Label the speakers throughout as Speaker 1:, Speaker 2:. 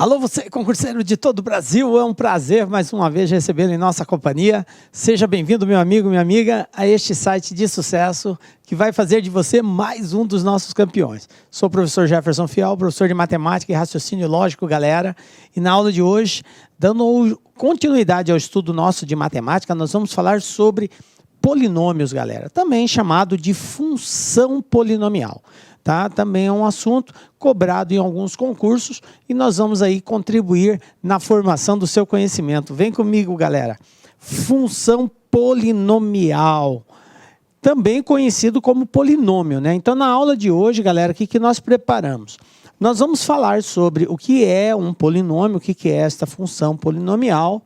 Speaker 1: Alô, você concurseiro de todo o Brasil, é um prazer mais uma vez recebê-lo em nossa companhia. Seja bem-vindo, meu amigo, minha amiga, a este site de sucesso que vai fazer de você mais um dos nossos campeões. Sou o professor Jefferson Fial, professor de matemática e raciocínio lógico, galera. E na aula de hoje, dando continuidade ao estudo nosso de matemática, nós vamos falar sobre polinômios, galera, também chamado de função polinomial. Tá? Também é um assunto cobrado em alguns concursos e nós vamos aí contribuir na formação do seu conhecimento. Vem comigo, galera. Função polinomial, também conhecido como polinômio, né? Então, na aula de hoje, galera, o que nós preparamos? Nós vamos falar sobre o que é um polinômio, o que é esta função polinomial,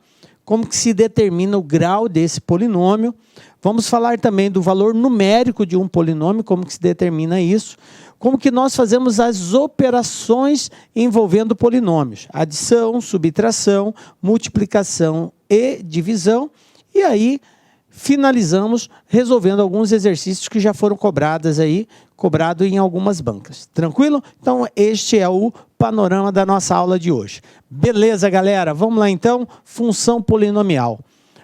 Speaker 1: como que se determina o grau desse polinômio. Vamos falar também do valor numérico de um polinômio, como que se determina isso, como que nós fazemos as operações envolvendo polinômios, adição, subtração, multiplicação e divisão, e aí finalizamos resolvendo alguns exercícios que já foram cobrados em algumas bancas. Tranquilo? Então, este é o panorama da nossa aula de hoje. Beleza, galera? Vamos lá, então. Função polinomial.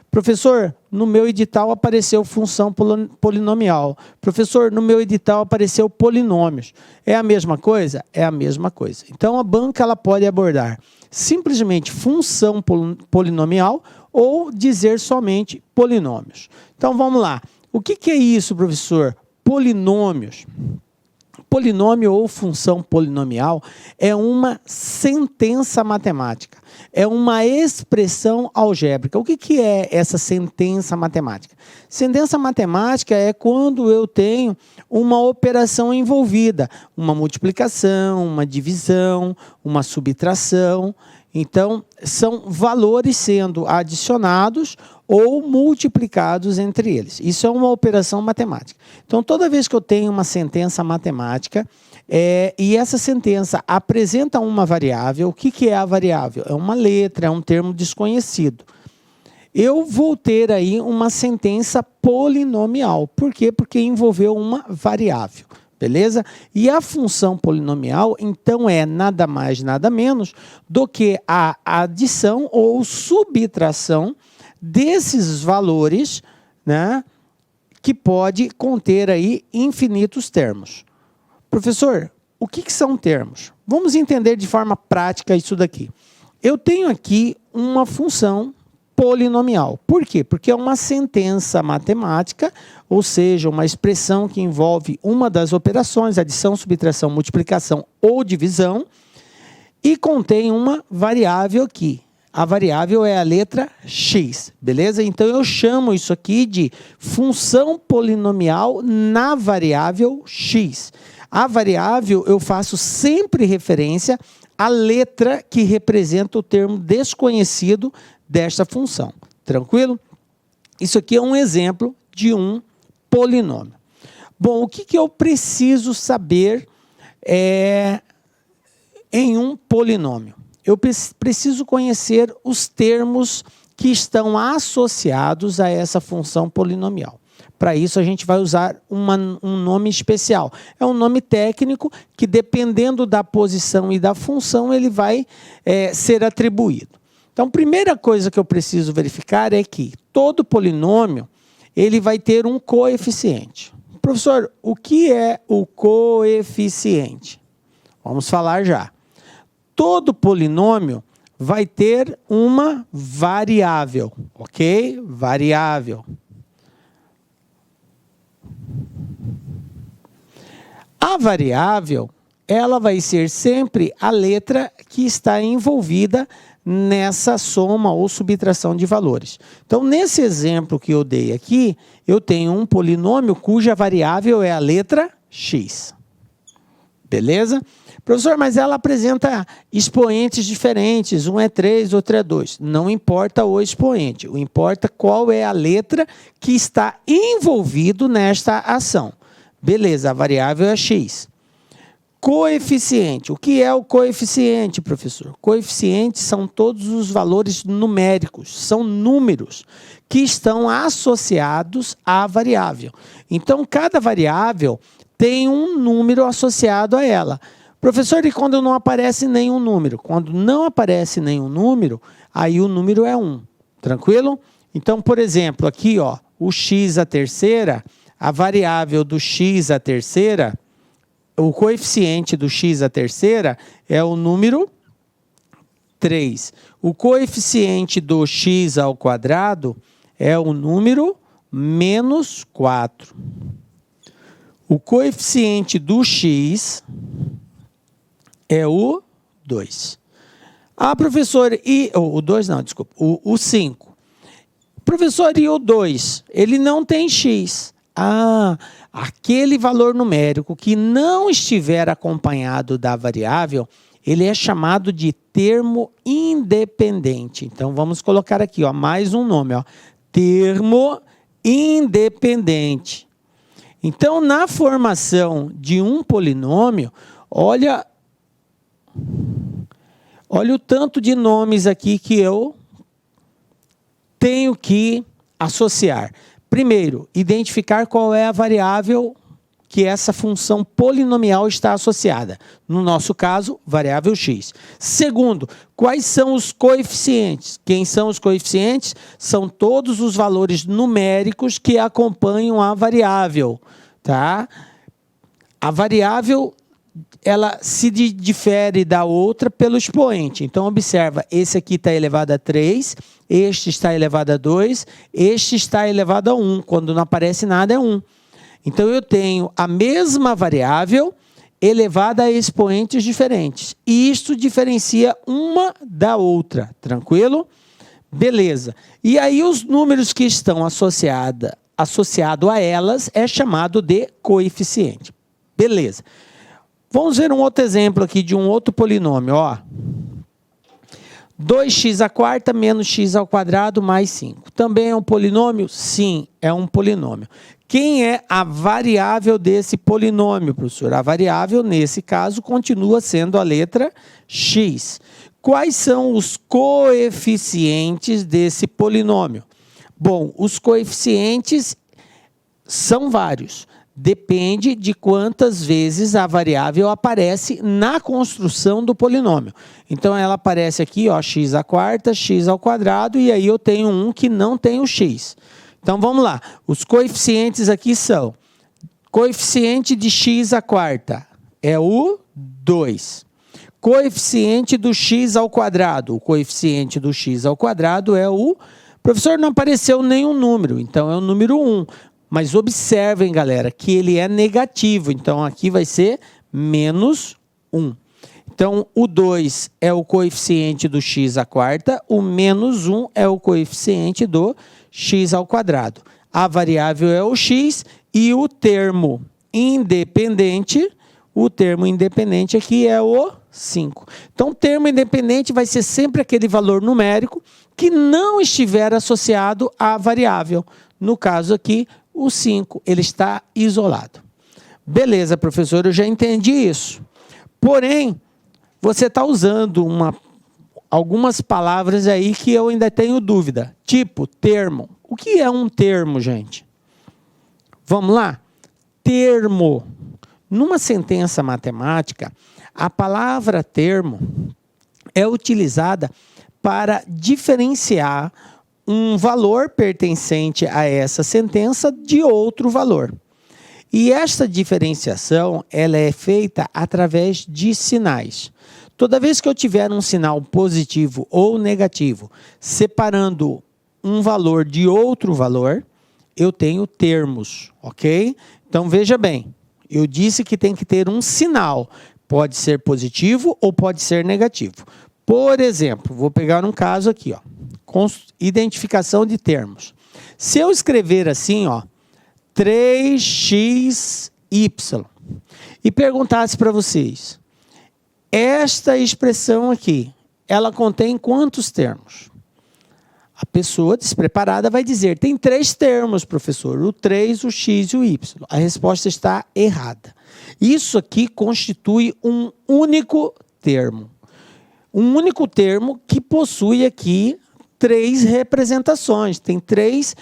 Speaker 1: Professor, no meu edital apareceu função polinomial. Professor, no meu edital apareceu polinômios. É a mesma coisa? É a mesma coisa. Então, a banca ela pode abordar simplesmente função polinomial ou dizer somente polinômios. Então, vamos lá. O que é isso, professor? Polinômios. Polinômio ou função polinomial é uma sentença matemática, é uma expressão algébrica. O que é essa sentença matemática? Sentença matemática é quando eu tenho uma operação envolvida, uma multiplicação, uma divisão, uma subtração. Então, são valores sendo adicionados ou multiplicados entre eles. Isso é uma operação matemática. Então, toda vez que eu tenho uma sentença matemática e essa sentença apresenta uma variável, o que é a variável? É uma letra, é um termo desconhecido. Eu vou ter aí uma sentença polinomial. Por quê? Porque envolveu uma variável. Beleza? E a função polinomial, então, é nada mais, nada menos do que a adição ou subtração desses valores, né, que pode conter aí infinitos termos. Professor, o que são termos? Vamos entender de forma prática isso daqui. Eu tenho aqui uma função polinomial. Por quê? Porque é uma sentença matemática, ou seja, uma expressão que envolve uma das operações, adição, subtração, multiplicação ou divisão, e contém uma variável aqui. A variável é a letra x, beleza? Então, eu chamo isso aqui de função polinomial na variável x. A variável, eu faço sempre referência à letra que representa o termo desconhecido desta função. Tranquilo? Isso aqui é um exemplo de um polinômio. Bom, o que eu preciso saber em um polinômio? Eu preciso conhecer os termos que estão associados a essa função polinomial. Para isso, a gente vai usar um nome especial. É um nome técnico que, dependendo da posição e da função, ele vai ser atribuído. Então, a primeira coisa que eu preciso verificar é que todo polinômio ele vai ter um coeficiente. Professor, o que é o coeficiente? Vamos falar já. Todo polinômio vai ter uma variável, ok? Variável. A variável, ela vai ser sempre a letra que está envolvida nessa soma ou subtração de valores. Então, nesse exemplo que eu dei aqui, eu tenho um polinômio cuja variável é a letra x. Beleza? Professor, mas ela apresenta expoentes diferentes, um é 3, outro é 2. Não importa o expoente, o importa qual é a letra que está envolvido nesta ação. Beleza, a variável é x. Coeficiente. O que é o coeficiente, professor? Coeficientes são todos os valores numéricos, são números que estão associados à variável. Então, cada variável tem um número associado a ela. Professor, e quando não aparece nenhum número? Quando não aparece nenhum número, aí o número é 1. Tranquilo? Então, por exemplo, aqui, ó, o x à terceira, a variável do x à terceira, o coeficiente do x à terceira é o número 3. O coeficiente do x ao quadrado é o número menos 4. O coeficiente do x é o 2. Ah, professor, e o 2 não, desculpa, o 5. Professor, e o 2? Ele não tem x. Ah, aquele valor numérico que não estiver acompanhado da variável, ele é chamado de termo independente. Então, vamos colocar aqui, ó, mais um nome, ó, termo independente. Então, na formação de um polinômio, olha o tanto de nomes aqui que eu tenho que associar. Primeiro, identificar qual é a variável que essa função polinomial está associada. No nosso caso, variável x. Segundo, quais são os coeficientes? Quem são os coeficientes? São todos os valores numéricos que acompanham a variável. Tá? A variável, ela se difere da outra pelo expoente. Então, observa, esse aqui está elevado a 3, este está elevado a 2, este está elevado a 1. Quando não aparece nada, é 1. Então, eu tenho a mesma variável elevada a expoentes diferentes. E isto diferencia uma da outra. Tranquilo? Beleza. E aí, os números que estão associado a elas é chamado de coeficiente. Beleza. Vamos ver um outro exemplo aqui de um outro polinômio. Ó. 2x à quarta menos x ao quadrado mais 5. Também é um polinômio? Sim, é um polinômio. Quem é a variável desse polinômio, professor? A variável, nesse caso, continua sendo a letra x. Quais são os coeficientes desse polinômio? Bom, os coeficientes são vários. Depende de quantas vezes a variável aparece na construção do polinômio. Então, ela aparece aqui, ó, x à quarta, x ao quadrado, e aí eu tenho um que não tem o x. Então, vamos lá. Os coeficientes aqui são, coeficiente de x à quarta é o 2. Coeficiente do x ao quadrado. O coeficiente do x ao quadrado é o... Professor, não apareceu nenhum número, então é o número 1. Mas observem, galera, que ele é negativo. Então, aqui vai ser menos 1. Então, o 2 é o coeficiente do x à quarta, o menos 1 é o coeficiente do x ao quadrado. A variável é o x e o termo independente aqui é o 5. Então, o termo independente vai ser sempre aquele valor numérico que não estiver associado à variável. No caso aqui, o 5, ele está isolado. Beleza, professor, eu já entendi isso. Porém, você está usando algumas palavras aí que eu ainda tenho dúvida. Tipo, termo. O que é um termo, gente? Vamos lá? Termo. Numa sentença matemática, a palavra termo é utilizada para diferenciar um valor pertencente a essa sentença de outro valor. E esta diferenciação, ela é feita através de sinais. Toda vez que eu tiver um sinal positivo ou negativo, separando um valor de outro valor, eu tenho termos, ok? Então, veja bem, eu disse que tem que ter um sinal. Pode ser positivo ou pode ser negativo. Por exemplo, vou pegar um caso aqui, ó, com identificação de termos. Se eu escrever assim, ó, 3xy, e perguntasse para vocês, esta expressão aqui, ela contém quantos termos? A pessoa despreparada vai dizer, tem 3 termos, professor, o 3, o x e o y. A resposta está errada. Isso aqui constitui um único termo. Um único termo que possui aqui 3 representações. Tem 3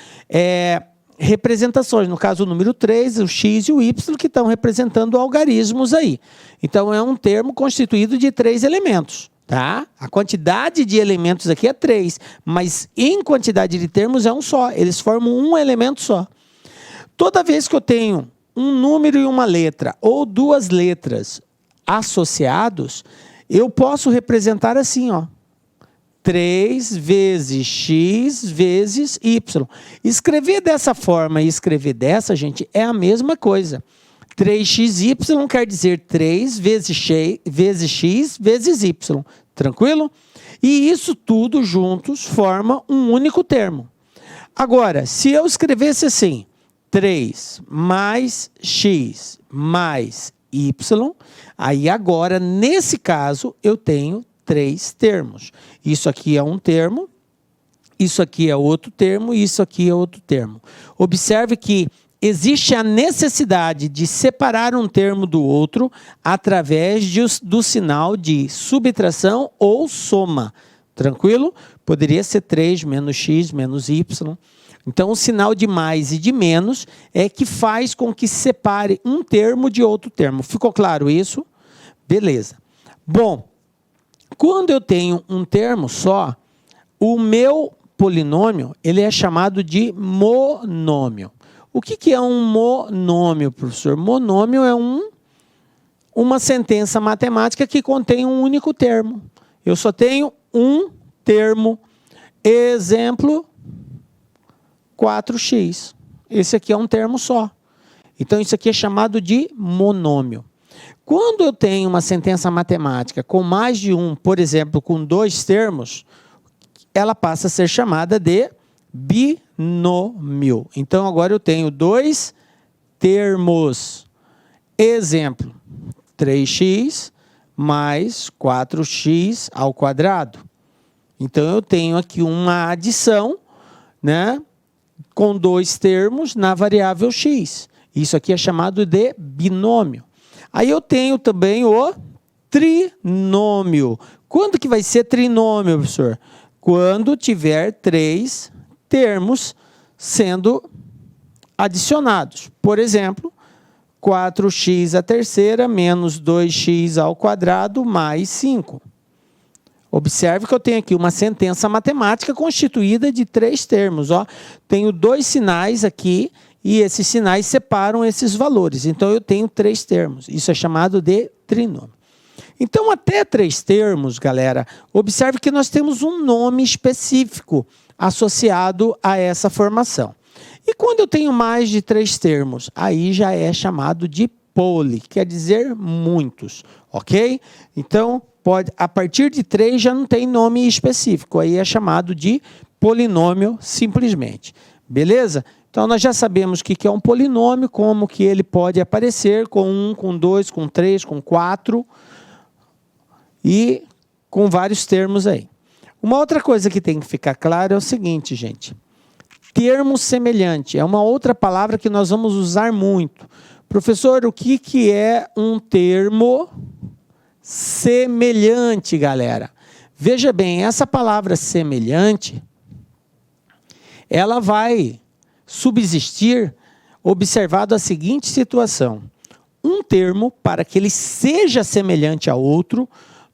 Speaker 1: representações. No caso, o número 3, o x e o y, que estão representando algarismos aí. Então, é um termo constituído de 3 elementos. Tá? A quantidade de elementos aqui é 3, mas em quantidade de termos é um só. Eles formam um elemento só. Toda vez que eu tenho um número e uma letra, ou duas letras associados, eu posso representar assim, ó. 3 vezes x vezes y. Escrever dessa forma e escrever dessa, gente, é a mesma coisa. 3xy quer dizer 3 vezes x vezes y. Tranquilo? E isso tudo juntos forma um único termo. Agora, se eu escrevesse assim, 3 mais x mais y, aí agora, nesse caso, eu tenho 3 termos. Isso aqui é um termo, isso aqui é outro termo e isso aqui é outro termo. Observe que existe a necessidade de separar um termo do outro através do sinal de subtração ou soma. Tranquilo? Poderia ser 3 menos x menos y. Então, o sinal de mais e de menos é que faz com que separe um termo de outro termo. Ficou claro isso? Beleza. Bom, quando eu tenho um termo só, o meu polinômio ele é chamado de monômio. O que é um monômio, professor? Monômio é uma sentença matemática que contém um único termo. Eu só tenho um termo. Exemplo, 4x. Esse aqui é um termo só. Então, isso aqui é chamado de monômio. Quando eu tenho uma sentença matemática com mais de um, por exemplo, com 2 termos, ela passa a ser chamada de binômio. Então, agora eu tenho 2 termos. Exemplo, 3x mais 4x ao quadrado. Então, eu tenho aqui uma adição, né, com 2 termos na variável x. Isso aqui é chamado de binômio. Aí eu tenho também o trinômio. Quando que vai ser trinômio, professor? Quando tiver 3 termos sendo adicionados. Por exemplo, 4x à terceira menos 2x ao quadrado mais 5. Observe que eu tenho aqui uma sentença matemática constituída de 3 termos. Ó. Tenho 2 sinais aqui e esses sinais separam esses valores. Então, eu tenho 3 termos. Isso é chamado de trinômio. Então, até 3 termos, galera, observe que nós temos um nome específico associado a essa formação. E quando eu tenho mais de 3 termos, aí já é chamado de poli, quer dizer muitos, ok? Então, a partir de 3 já não tem nome específico, aí é chamado de polinômio simplesmente. Beleza? Então, nós já sabemos o que é um polinômio, como que ele pode aparecer com 1, com 2, com 3, com 4 e com vários termos aí. Uma outra coisa que tem que ficar claro é o seguinte, gente. Termo semelhante é uma outra palavra que nós vamos usar muito. Professor, o que é um termo semelhante, galera? Veja bem, essa palavra semelhante, ela vai subsistir observado a seguinte situação. Um termo, para que ele seja semelhante a outro,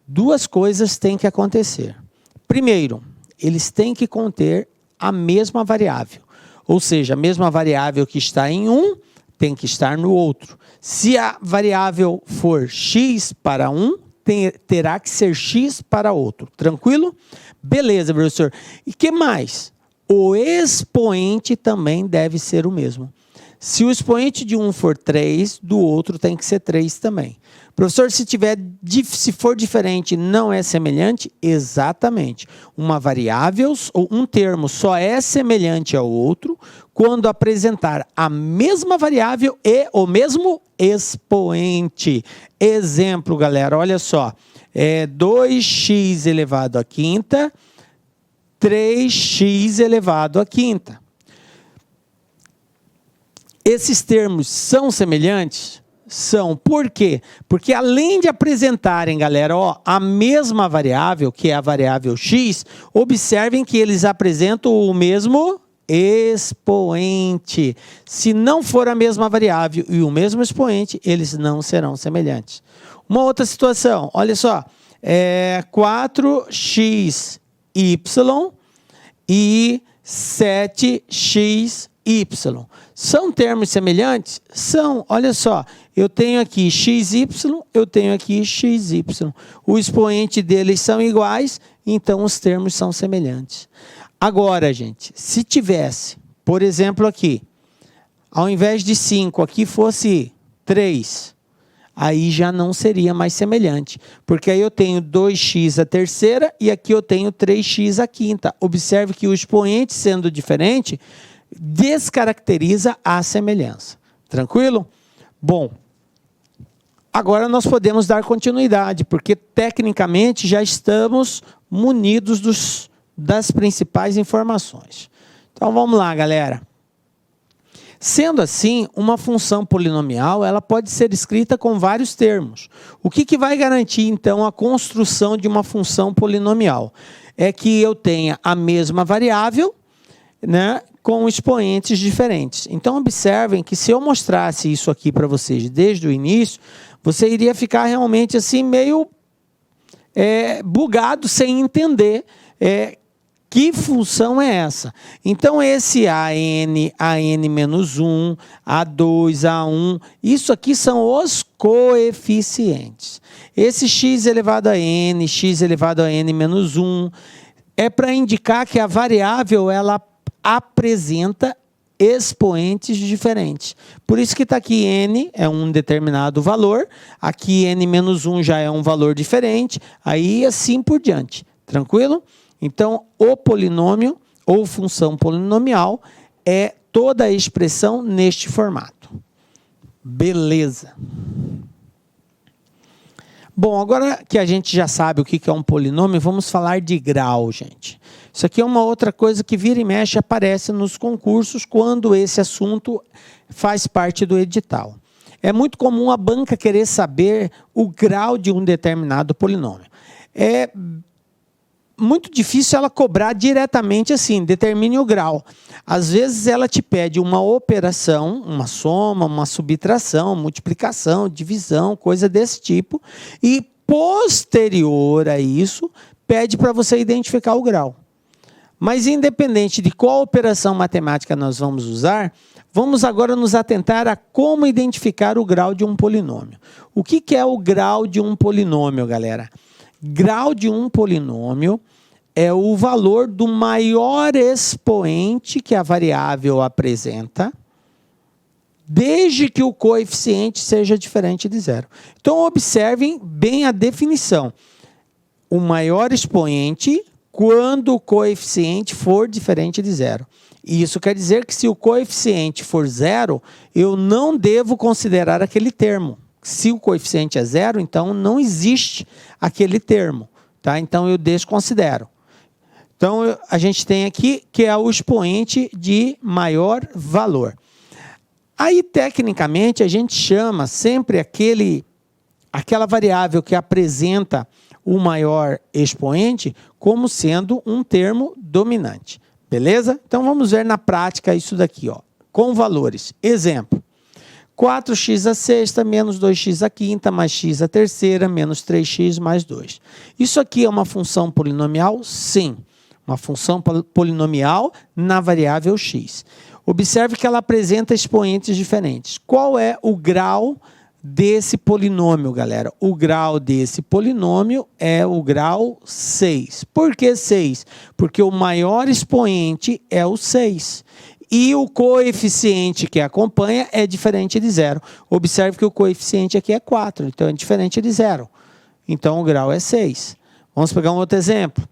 Speaker 1: 2 coisas têm que acontecer. Primeiro, eles têm que conter a mesma variável. Ou seja, a mesma variável que está em um tem que estar no outro. Se a variável for x para um, terá que ser x para outro. Tranquilo? Beleza, professor. E que mais? O expoente também deve ser o mesmo. Se o expoente de um for 3, do outro tem que ser 3 também. Professor, se for diferente, não é semelhante? Exatamente. Uma variável ou um termo só é semelhante ao outro quando apresentar a mesma variável e o mesmo expoente. Exemplo, galera, olha só. 2x elevado à quinta, 3x elevado à quinta. Esses termos são semelhantes? São. Por quê? Porque além de apresentarem, galera, ó, a mesma variável, que é a variável x, observem que eles apresentam o mesmo expoente. Se não for a mesma variável e o mesmo expoente, eles não serão semelhantes. Uma outra situação, olha só, 4xy e 7xy. São termos semelhantes? São, olha só, eu tenho aqui xy, eu tenho aqui xy. O expoente deles são iguais, então os termos são semelhantes. Agora, gente, se tivesse, por exemplo, aqui, ao invés de 5, aqui fosse 3, aí já não seria mais semelhante, porque aí eu tenho 2x a terceira e aqui eu tenho 3x a quinta. Observe que o expoente, sendo diferente, descaracteriza a semelhança. Tranquilo? Bom, agora nós podemos dar continuidade, porque tecnicamente já estamos munidos das principais informações. Então vamos lá, galera. Sendo assim, uma função polinomial ela pode ser escrita com vários termos. O que vai garantir, então, a construção de uma função polinomial? É que eu tenha a mesma variável, né, com expoentes diferentes. Então, observem que se eu mostrasse isso aqui para vocês desde o início, você iria ficar realmente assim meio bugado, sem entender que função é essa. Então, esse an-1, a2, a1, isso aqui são os coeficientes. Esse x elevado a n, x elevado a n-1, é para indicar que a variável ela apresenta expoentes diferentes. Por isso que está aqui n é um determinado valor, aqui n-1 já é um valor diferente, aí assim por diante. Tranquilo? Então, o polinômio ou função polinomial é toda a expressão neste formato. Beleza. Bom, agora que a gente já sabe o que é um polinômio, vamos falar de grau, gente. Isso aqui é uma outra coisa que vira e mexe aparece nos concursos quando esse assunto faz parte do edital. É muito comum a banca querer saber o grau de um determinado polinômio. É muito difícil ela cobrar diretamente assim, determine o grau. Às vezes ela te pede uma operação, uma soma, uma subtração, multiplicação, divisão, coisa desse tipo, e posterior a isso, pede para você identificar o grau. Mas independente de qual operação matemática nós vamos usar, vamos agora nos atentar a como identificar o grau de um polinômio. O que é o grau de um polinômio, galera? Grau de um polinômio é o valor do maior expoente que a variável apresenta, desde que o coeficiente seja diferente de zero. Então, observem bem a definição. O maior expoente quando o coeficiente for diferente de zero. Isso quer dizer que se o coeficiente for zero, eu não devo considerar aquele termo. Se o coeficiente é zero, então não existe aquele termo, tá? Então eu desconsidero. Então a gente tem aqui que é o expoente de maior valor. Aí tecnicamente a gente chama sempre aquela variável que apresenta o maior expoente como sendo um termo dominante. Beleza? Então vamos ver na prática isso daqui, ó, com valores. Exemplo. 4x a sexta menos 2x a quinta mais x a terceira menos 3x mais 2. Isso aqui é uma função polinomial? Sim. Uma função polinomial na variável x. Observe que ela apresenta expoentes diferentes. Qual é o grau desse polinômio, galera? O grau desse polinômio é o grau 6. Por que 6? Porque o maior expoente é o 6. E o coeficiente que acompanha é diferente de zero. Observe que o coeficiente aqui é 4, então é diferente de zero. Então o grau é 6. Vamos pegar um outro exemplo.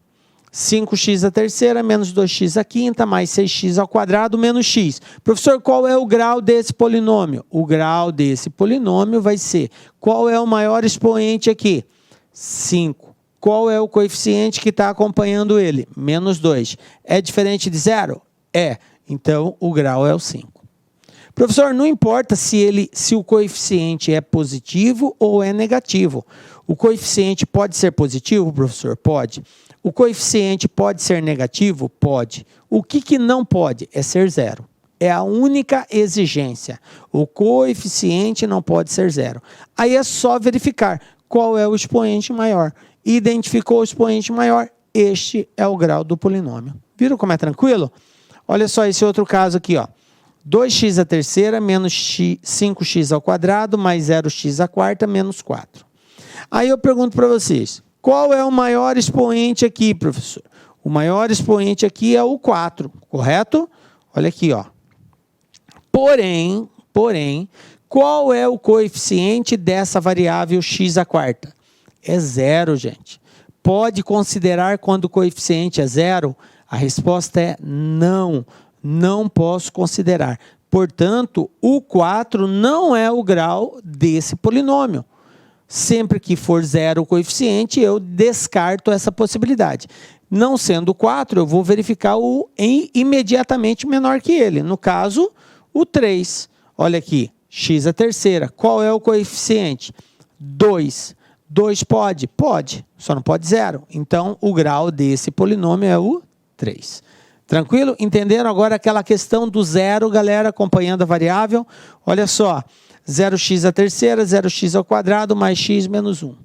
Speaker 1: 5x a terceira menos 2x a quinta mais 6x ao quadrado menos x. Professor, qual é o grau desse polinômio? O grau desse polinômio vai ser, qual é o maior expoente aqui? 5. Qual é o coeficiente que está acompanhando ele? Menos 2. É diferente de zero? É. Então, o grau é o 5. Professor, não importa se o coeficiente é positivo ou é negativo. O coeficiente pode ser positivo, professor? Pode. O coeficiente pode ser negativo? Pode. O que não pode? É ser zero. É a única exigência. O coeficiente não pode ser zero. Aí é só verificar qual é o expoente maior. Identificou o expoente maior, este é o grau do polinômio. Viram como é tranquilo? Olha só esse outro caso aqui, ó. 2x à terceira menos 5x ao quadrado mais 0x à quarta menos 4. Aí eu pergunto para vocês, qual é o maior expoente aqui, professor? O maior expoente aqui é o 4, correto? Olha aqui, ó. Porém, qual é o coeficiente dessa variável x à quarta? É zero, gente. Pode considerar quando o coeficiente é zero? A resposta é não. Não posso considerar. Portanto, o 4 não é o grau desse polinômio. Sempre que for zero o coeficiente, eu descarto essa possibilidade. Não sendo 4, eu vou verificar o imediatamente menor que ele. No caso, o 3. Olha aqui, x à terceira. Qual é o coeficiente? 2. 2 pode? Pode, só não pode 0. Então, o grau desse polinômio é o 3. Tranquilo? Entenderam agora aquela questão do zero, galera, acompanhando a variável? Olha só, 0x à terceira, 0x ao quadrado, mais x menos 1.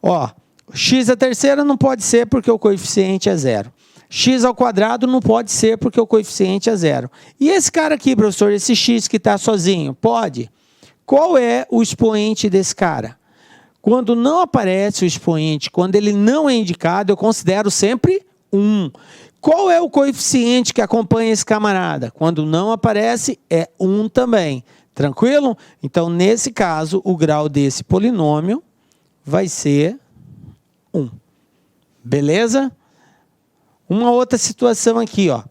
Speaker 1: Ó, x à terceira não pode ser porque o coeficiente é 0. X ao quadrado não pode ser porque o coeficiente é 0. E esse cara aqui, professor, esse x que está sozinho, pode? Qual é o expoente desse cara? Quando não aparece o expoente, quando ele não é indicado, eu considero sempre 1. Qual é o coeficiente que acompanha esse camarada? Quando não aparece, é 1 também. Tranquilo? Então, nesse caso, o grau desse polinômio vai ser 1. Beleza? Uma outra situação aqui, ó.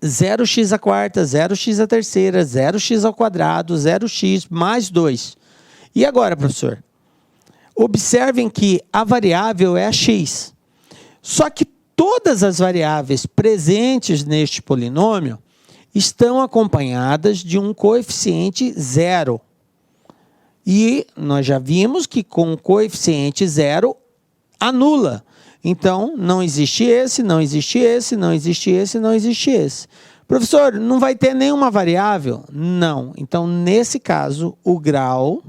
Speaker 1: 0x à quarta, 0x à terceira, 0x ao quadrado, 0x mais 2. E agora, professor? Observem que a variável é a x. Só que todas as variáveis presentes neste polinômio estão acompanhadas de um coeficiente 0. E nós já vimos que com o coeficiente 0, anula. Então, não existe esse, não existe esse, não existe esse, não existe esse. Professor, não vai ter nenhuma variável? Não. Então, nesse caso, o grau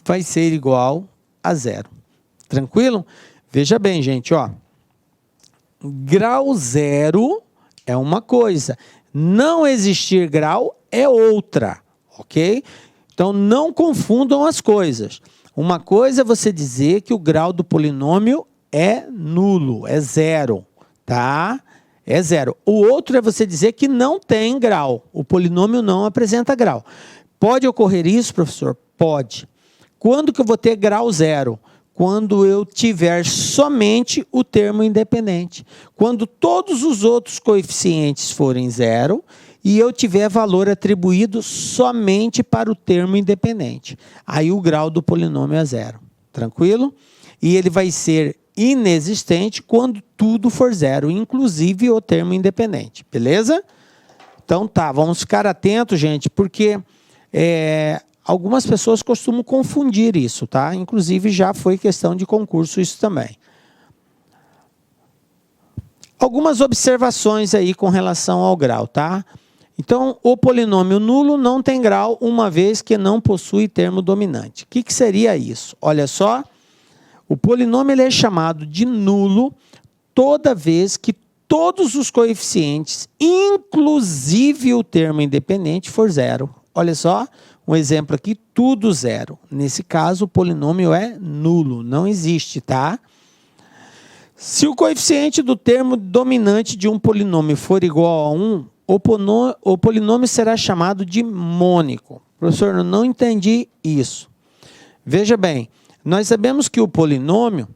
Speaker 1: vai ser igual a 0. Tranquilo? Veja bem, gente, ó. Grau 0 é uma coisa. Não existir grau é outra, ok? Então, não confundam as coisas. Uma coisa é você dizer que o grau do polinômio é nulo, é 0, tá? É 0. O outro é você dizer que não tem grau. O polinômio não apresenta grau. Pode ocorrer isso, professor? Pode. Quando que eu vou ter grau 0? Quando eu tiver somente o termo independente. Quando todos os outros coeficientes forem 0 e eu tiver valor atribuído somente para o termo independente. Aí o grau do polinômio é 0. Tranquilo? E ele vai ser inexistente quando tudo for 0, inclusive o termo independente. Beleza? Então tá, vamos ficar atentos, gente, porque algumas pessoas costumam confundir isso, tá? Inclusive já foi questão de concurso isso também. Algumas observações aí com relação ao grau, tá? Então, o polinômio nulo não tem grau, uma vez que não possui termo dominante. O que seria isso? Olha só, o polinômio ele é chamado de nulo toda vez que todos os coeficientes, inclusive o termo independente, for 0. Olha só, um exemplo aqui, tudo 0. Nesse caso, o polinômio é nulo, não existe, tá? Se o coeficiente do termo dominante de um polinômio for igual a 1, o polinômio será chamado de mônico. Professor, eu não entendi isso. Veja bem, nós sabemos que o polinômio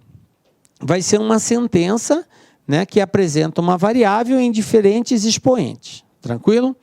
Speaker 1: vai ser uma sentença, né, que apresenta uma variável em diferentes expoentes. Tranquilo?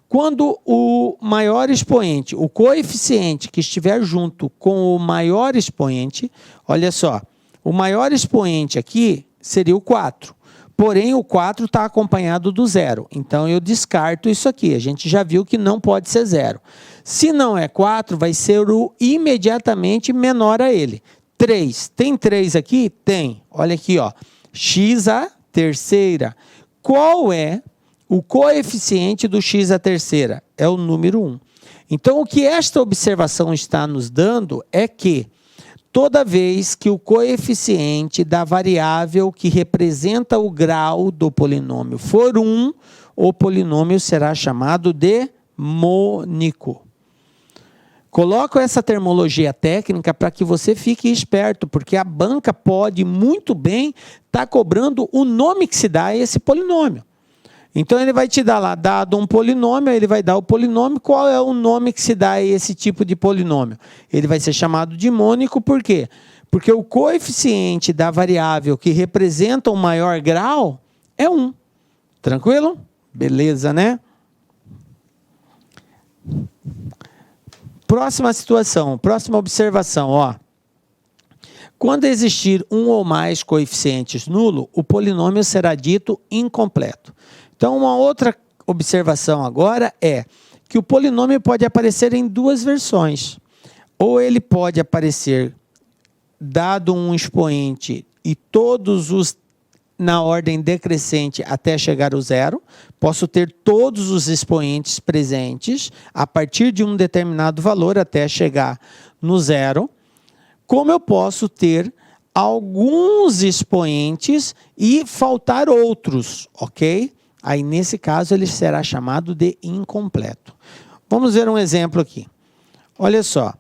Speaker 1: Quando o maior expoente, o coeficiente que estiver junto com o maior expoente, olha só, o maior expoente aqui seria o 4. Porém, o 4 está acompanhado do 0. Então, eu descarto isso aqui. A gente já viu que não pode ser 0. Se não é 4, vai ser o imediatamente menor a ele. 3. Tem 3 aqui? Tem. Olha aqui, ó. X à terceira. Qual é o coeficiente do x à terceira? É o número 1. Então, o que esta observação está nos dando é que toda vez que o coeficiente da variável que representa o grau do polinômio for 1, o polinômio será chamado de mônico. Coloco essa terminologia técnica para que você fique esperto, porque a banca pode muito bem estar cobrando o nome que se dá a esse polinômio. Então, ele vai te dar lá, dado um polinômio, ele vai dar o polinômio. Qual é o nome que se dá a esse tipo de polinômio? Ele vai ser chamado de mônico, por quê? Porque o coeficiente da variável que representa o maior grau é 1. Tranquilo? Beleza, né? Próxima situação, próxima observação, ó. Quando existir um ou mais coeficientes nulo, o polinômio será dito incompleto. Então, uma outra observação agora é que o polinômio pode aparecer em duas versões. Ou ele pode aparecer dado um expoente e todos os na ordem decrescente até chegar ao zero. Posso ter todos os expoentes presentes a partir de um determinado valor até chegar no zero. Como eu posso ter alguns expoentes e faltar outros, ok? Aí, nesse caso, ele será chamado de incompleto. Vamos ver um exemplo aqui. Olha só.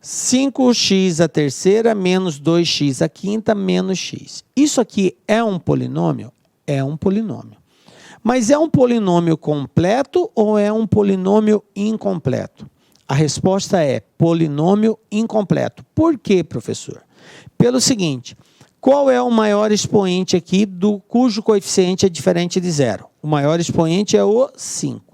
Speaker 1: 5x à terceira menos 2x à quinta menos x. Isso aqui é um polinômio? É um polinômio. Mas é um polinômio completo ou é um polinômio incompleto? A resposta é polinômio incompleto. Por quê, professor? Pelo seguinte, qual é o maior expoente aqui cujo coeficiente é diferente de zero? O maior expoente é o 5.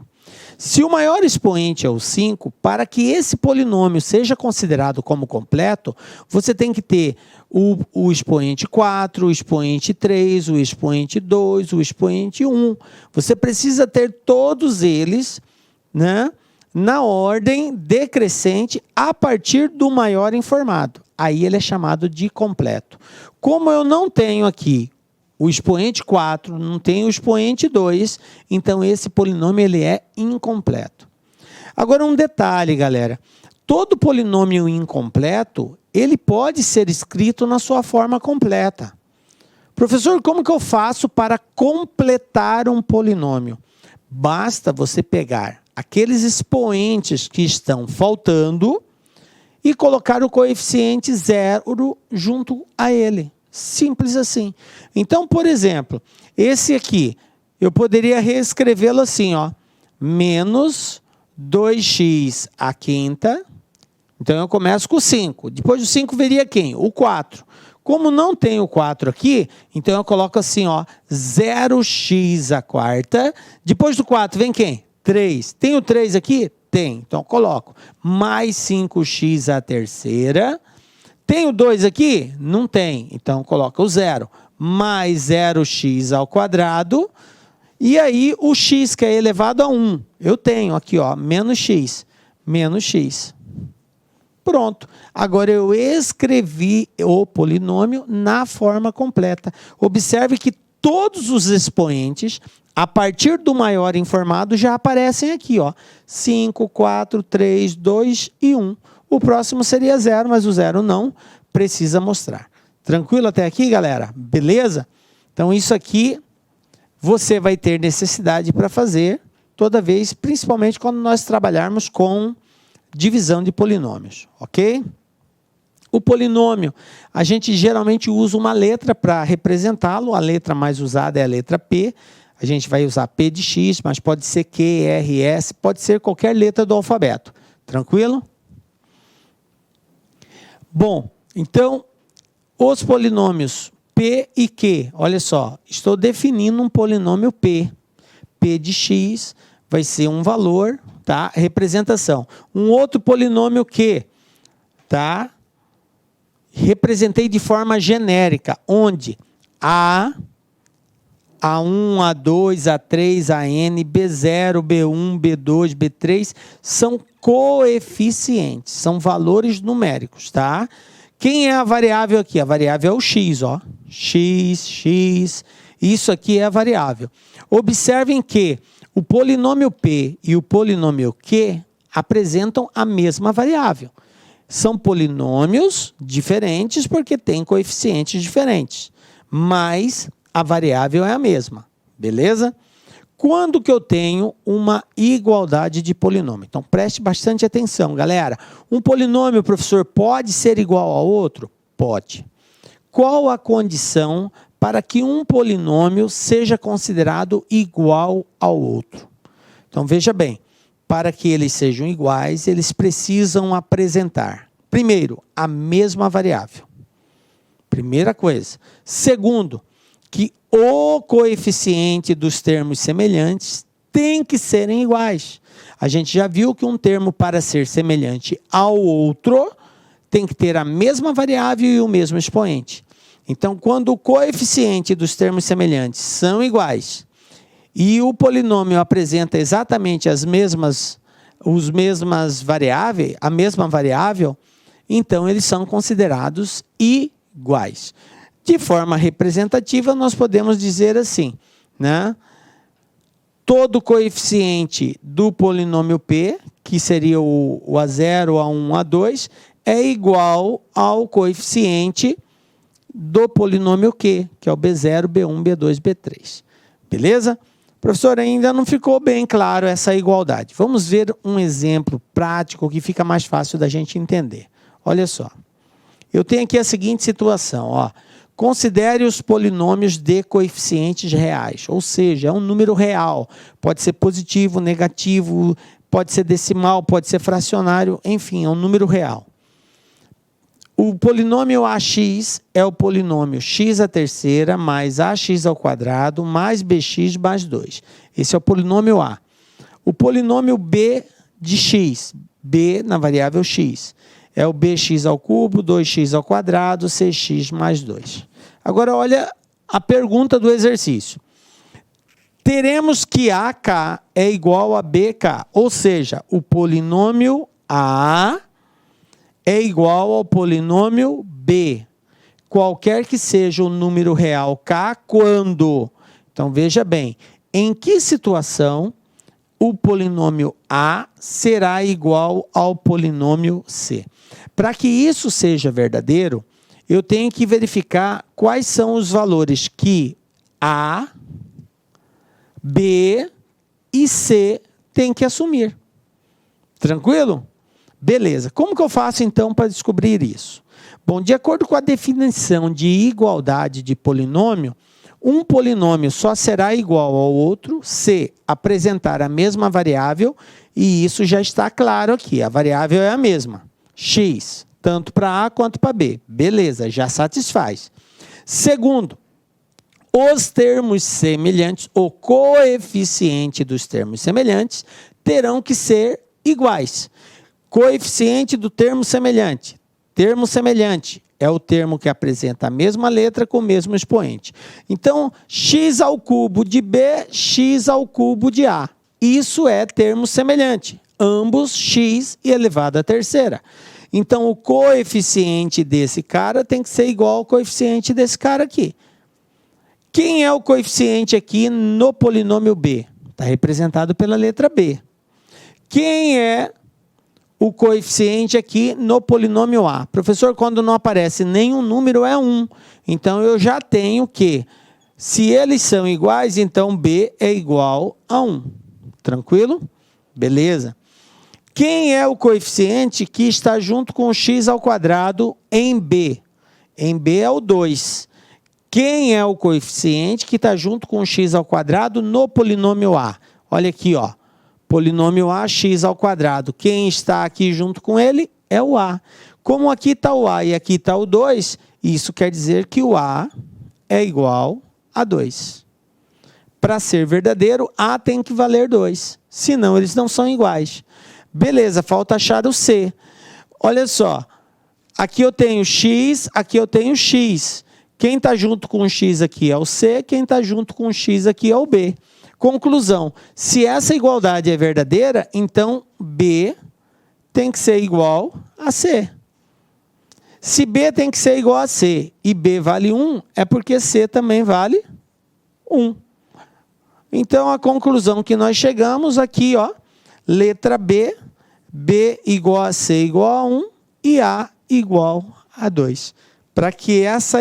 Speaker 1: Se o maior expoente é o 5, para que esse polinômio seja considerado como completo, você tem que ter o expoente 4, o expoente 3, o expoente 2, o expoente 1. Você precisa ter todos eles, né, na ordem decrescente a partir do maior informado. Aí ele é chamado de completo. Como eu não tenho aqui o expoente 4, não tem o expoente 2, então esse polinômio ele é incompleto. Agora um detalhe, galera. Todo polinômio incompleto, ele pode ser escrito na sua forma completa. Professor, como que eu faço para completar um polinômio? Basta você pegar aqueles expoentes que estão faltando e colocar o coeficiente 0 junto a ele. Simples assim. Então, por exemplo, esse aqui, eu poderia reescrevê-lo assim, ó, menos 2x à quinta. Então, eu começo com 5. Depois do 5 viria quem? O 4. Como não tem o 4 aqui, então eu coloco assim, ó, 0x à quarta. Depois do 4 vem quem? 3. Tem o 3 aqui? Tem. Então, eu coloco mais 5x à terceira. Tem o 2 aqui? Não tem. Então, coloca o 0. Mais 0x ao quadrado. E aí, o x que é elevado a 1. Eu tenho aqui, ó, menos x. Menos x. Pronto. Agora, eu escrevi o polinômio na forma completa. Observe que todos os expoentes, a partir do maior informado, já aparecem aqui, ó. 5, 4, 3, 2 e 1. O próximo seria 0, mas o 0 não precisa mostrar. Tranquilo até aqui, galera? Beleza? Então, isso aqui você vai ter necessidade para fazer toda vez, principalmente quando nós trabalharmos com divisão de polinômios, ok? O polinômio, a gente geralmente usa uma letra para representá-lo. A letra mais usada é a letra P. A gente vai usar P de X, mas pode ser Q, R, S, pode ser qualquer letra do alfabeto. Tranquilo? Bom, então, os polinômios P e Q, olha só, estou definindo um polinômio P. P de X vai ser um valor, tá? Representação. Um outro polinômio Q, tá? Representei de forma genérica, onde A1, A2, A3, AN, B0, B1, B2, B3 são coeficientes, são valores numéricos, tá? Quem é a variável aqui? A variável é o x, ó. X. Isso aqui é a variável. Observem que o polinômio P e o polinômio Q apresentam a mesma variável. São polinômios diferentes porque têm coeficientes diferentes, mas a variável é a mesma, beleza? Quando que eu tenho uma igualdade de polinômio? Então, preste bastante atenção, galera. Um polinômio, professor, pode ser igual ao outro? Pode. Qual a condição para que um polinômio seja considerado igual ao outro? Então, veja bem. Para que eles sejam iguais, eles precisam apresentar, primeiro, a mesma variável. Primeira coisa. Segundo, que o coeficiente dos termos semelhantes tem que serem iguais. A gente já viu que um termo, para ser semelhante ao outro, tem que ter a mesma variável e o mesmo expoente. Então, quando o coeficiente dos termos semelhantes são iguais, e o polinômio apresenta exatamente a mesma variável, então eles são considerados iguais. De forma representativa, nós podemos dizer assim, né? Todo coeficiente do polinômio P, que seria o A0, A1, A2, é igual ao coeficiente do polinômio Q, que é o B0, B1, B2, B3. Beleza? Professor, ainda não ficou bem claro essa igualdade. Vamos ver um exemplo prático que fica mais fácil da gente entender. Olha só. Eu tenho aqui a seguinte situação, ó. Considere os polinômios de coeficientes reais, ou seja, é um número real. Pode ser positivo, negativo, pode ser decimal, pode ser fracionário, enfim, é um número real. O polinômio AX é o polinômio x à terceira mais ax ao quadrado mais bx mais 2. Esse é o polinômio A. O polinômio B de x, B na variável x, é o bx ao cubo, 2x ao quadrado, cx mais 2. Agora, olha a pergunta do exercício. Teremos que AK é igual a BK, ou seja, o polinômio A é igual ao polinômio B, qualquer que seja o número real K, quando? Então, veja bem, em que situação o polinômio A será igual ao polinômio C? Para que isso seja verdadeiro, eu tenho que verificar quais são os valores que A, B e C têm que assumir. Tranquilo? Beleza. Como que eu faço, então, para descobrir isso? Bom, de acordo com a definição de igualdade de polinômio, um polinômio só será igual ao outro se apresentar a mesma variável, e isso já está claro aqui. A variável é a mesma, x, tanto para A quanto para B. Beleza, já satisfaz. Segundo, os termos semelhantes, o coeficiente dos termos semelhantes, terão que ser iguais. Coeficiente do termo semelhante. Termo semelhante é o termo que apresenta a mesma letra com o mesmo expoente. Então, x ao cubo de B, x ao cubo de A. Isso é termo semelhante. Ambos x e elevado à terceira. Então, o coeficiente desse cara tem que ser igual ao coeficiente desse cara aqui. Quem é o coeficiente aqui no polinômio B? Está representado pela letra B. Quem é o coeficiente aqui no polinômio A? Professor, quando não aparece nenhum número, é 1. Então, eu já tenho que, se eles são iguais, então B é igual a 1. Tranquilo? Beleza. Quem é o coeficiente que está junto com o x ao quadrado em B? Em B é o 2. Quem é o coeficiente que está junto com o x ao quadrado no polinômio A? Olha aqui, ó. Polinômio A, x ao quadrado. Quem está aqui junto com ele é o A. Como aqui está o A e aqui está o 2, isso quer dizer que o A é igual a 2. Para ser verdadeiro, A tem que valer 2. Senão, eles não são iguais. Beleza, falta achar o C. Olha só. Aqui eu tenho x, aqui eu tenho x. Quem está junto com o x aqui é o C, quem está junto com o x aqui é o B. Conclusão, se essa igualdade é verdadeira, então B tem que ser igual a C. Se B tem que ser igual a C e B vale 1, é porque C também vale 1. Então, a conclusão que nós chegamos aqui, ó, letra B, B igual a C igual a 1 e A igual a 2. Para que essa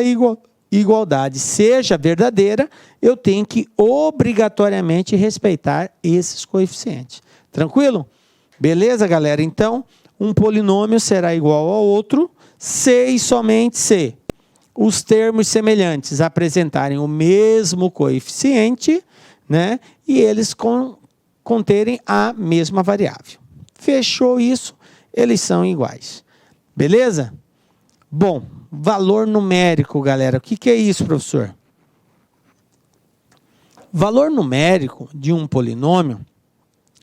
Speaker 1: igualdade seja verdadeira, eu tenho que obrigatoriamente respeitar esses coeficientes. Tranquilo? Beleza, galera? Então, um polinômio será igual ao outro, se e somente se os termos semelhantes apresentarem o mesmo coeficiente, né, e eles conterem a mesma variável. Fechou isso? Eles são iguais. Beleza? Bom, valor numérico, galera. O que é isso, professor? Valor numérico de um polinômio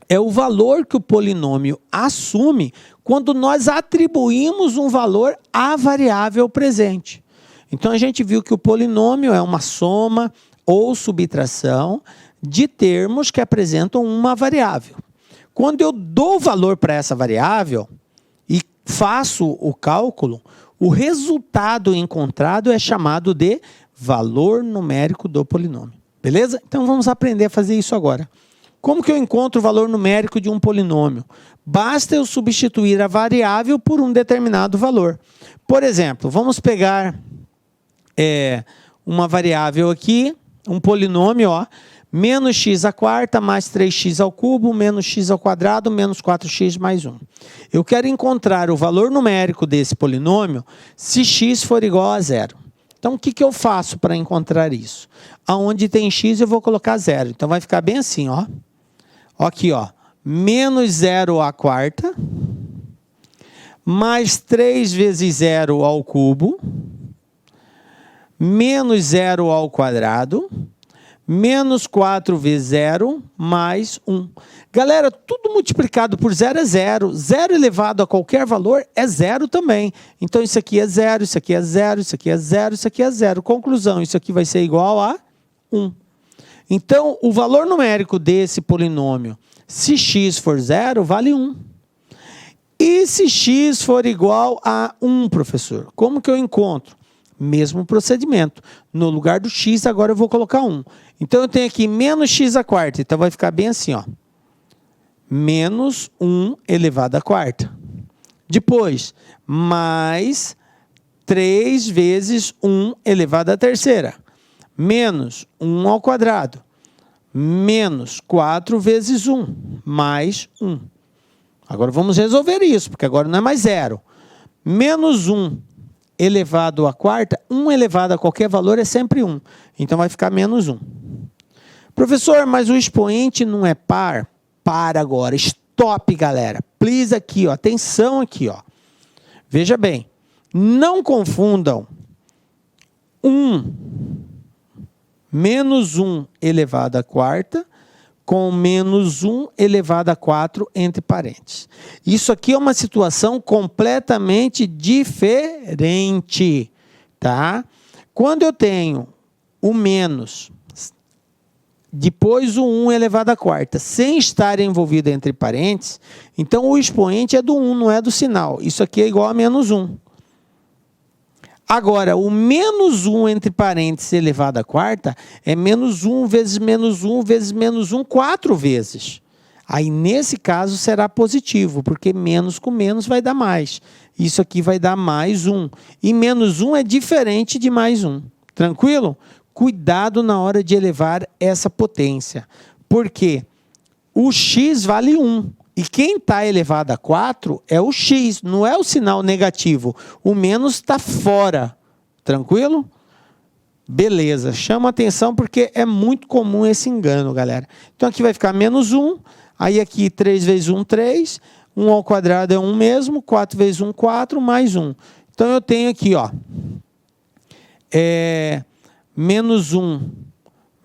Speaker 1: é o valor que o polinômio assume quando nós atribuímos um valor à variável presente. Então, a gente viu que o polinômio é uma soma ou subtração de termos que apresentam uma variável. Quando eu dou valor para essa variável e faço o cálculo, o resultado encontrado é chamado de valor numérico do polinômio. Beleza? Então, vamos aprender a fazer isso agora. Como que eu encontro o valor numérico de um polinômio? Basta eu substituir a variável por um determinado valor. Por exemplo, vamos pegar uma variável aqui, um polinômio, ó, menos x à quarta mais 3x ao cubo, menos x ao quadrado, menos 4x mais 1. Eu quero encontrar o valor numérico desse polinômio se x for igual a 0. Então, o que eu faço para encontrar isso? Aonde tem x, eu vou colocar 0. Então, vai ficar bem assim, ó. Aqui, ó. Menos 0 à quarta, mais 3 vezes 0 ao cubo, menos 0 ao quadrado, menos 4 vezes 0, mais 1. Galera, tudo multiplicado por 0 é 0. 0 elevado a qualquer valor é 0 também. Então, isso aqui é 0, isso aqui é 0, isso aqui é 0, isso aqui é 0. Conclusão, isso aqui vai ser igual a 1. Então, o valor numérico desse polinômio, se x for 0, vale 1. E se x for igual a 1, professor? Como que eu encontro? Mesmo procedimento. No lugar do x, agora eu vou colocar 1. Então, eu tenho aqui menos x à quarta. Então, vai ficar bem assim, ó. Menos 1 elevado à quarta. Depois, mais 3 vezes 1 elevado à terceira. Menos 1 ao quadrado. Menos 4 vezes 1, mais 1. Agora, vamos resolver isso, porque agora não é mais 0. Menos 1 elevado à quarta, 1 elevado a qualquer valor é sempre 1. Então, vai ficar menos 1. Professor, mas o expoente não é par? Para agora. Stop, galera. Please aqui, ó. Atenção aqui, ó. Veja bem. Não confundam 1 menos 1 elevado à quarta com menos 1 elevado a 4 entre parênteses. Isso aqui é uma situação completamente diferente, tá? Quando eu tenho o menos, depois o 1 elevado à quarta, sem estar envolvido entre parênteses, então o expoente é do 1, não é do sinal. Isso aqui é igual a menos 1. Agora, o menos 1 entre parênteses elevado à quarta é menos 1 vezes menos 1 vezes menos 1, 4 vezes. Aí, nesse caso, será positivo, porque menos com menos vai dar mais. Isso aqui vai dar mais 1. E menos 1 é diferente de mais 1. Tranquilo? Cuidado na hora de elevar essa potência. Porque o x vale 1. E quem está elevado a 4 é o x, não é o sinal negativo. O menos está fora. Tranquilo? Beleza. Chama atenção porque é muito comum esse engano, galera. Então, aqui vai ficar menos 1. Aí, aqui, 3 vezes 1, 3. 1 ao quadrado é 1 mesmo. 4 vezes 1, 4, mais 1. Então, eu tenho aqui, ó. Menos 1.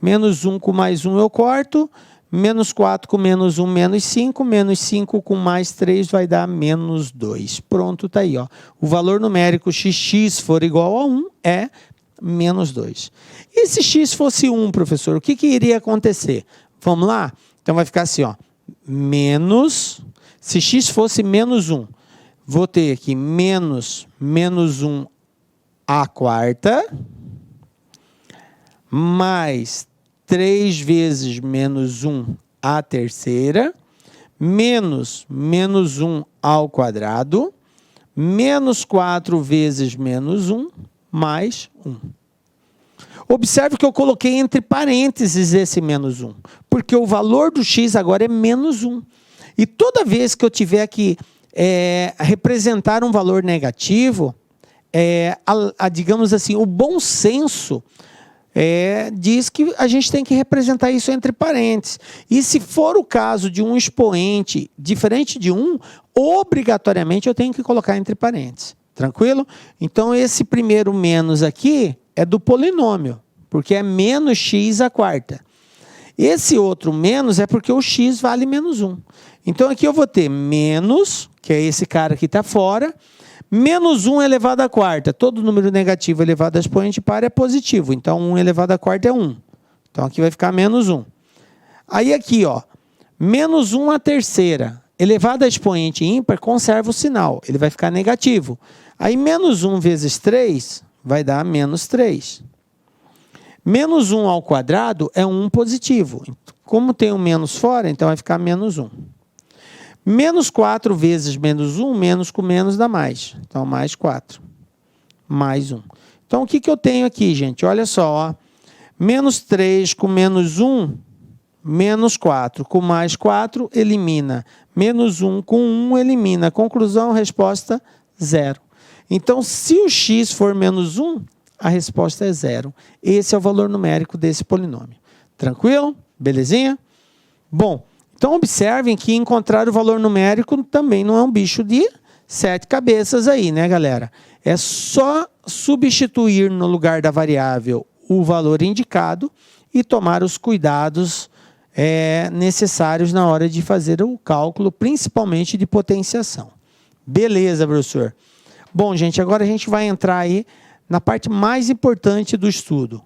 Speaker 1: Menos 1 com mais 1 eu corto. Menos 4 com menos 1, menos 5. Menos 5 com mais 3 vai dar menos 2. Pronto, está aí, ó. O valor numérico xx for igual a 1 é menos 2. E se x fosse 1, professor, o que iria acontecer? Vamos lá? Então, vai ficar assim, ó. Menos, se x fosse menos 1, vou ter aqui menos 1 à quarta, mais 3 vezes menos 1 à terceira, menos 1 ao quadrado, menos 4 vezes menos 1, mais 1. Observe que eu coloquei entre parênteses esse menos 1, porque o valor do x agora é menos 1. E toda vez que eu tiver que representar um valor negativo, digamos assim, o bom senso diz que a gente tem que representar isso entre parênteses. E se for o caso de um expoente diferente de 1, obrigatoriamente eu tenho que colocar entre parênteses. Tranquilo? Então, esse primeiro menos aqui é do polinômio, porque é menos x à quarta. Esse outro menos é porque o x vale menos 1. Então, aqui eu vou ter menos, que é esse cara que está fora, menos 1 elevado à quarta. Todo número negativo elevado a expoente par é positivo. Então, 1 elevado à quarta é 1. Então, aqui vai ficar menos 1. Aí, aqui, ó, menos 1 à terceira. Elevado a expoente ímpar, conserva o sinal. Ele vai ficar negativo. Aí, menos 1 vezes 3 vai dar menos 3. Menos 1 ao quadrado é 1 positivo. Como tem um menos fora, então vai ficar menos 1. Menos 4 vezes menos 1, menos com menos dá mais. Então, mais 4. Mais 1. Então, o que eu tenho aqui, gente? Olha só, ó. Menos 3 com menos 1, menos 4. Com mais 4, elimina. Menos 1 com 1, elimina. Conclusão, resposta, 0. Então, se o x for menos 1, a resposta é 0. Esse é o valor numérico desse polinômio. Tranquilo? Belezinha? Bom, então observem que encontrar o valor numérico também não é um bicho de 7 cabeças aí, né, galera? É só substituir no lugar da variável o valor indicado e tomar os cuidados necessários na hora de fazer o cálculo, principalmente de potenciação. Beleza, professor? Bom, gente, agora a gente vai entrar aí na parte mais importante do estudo.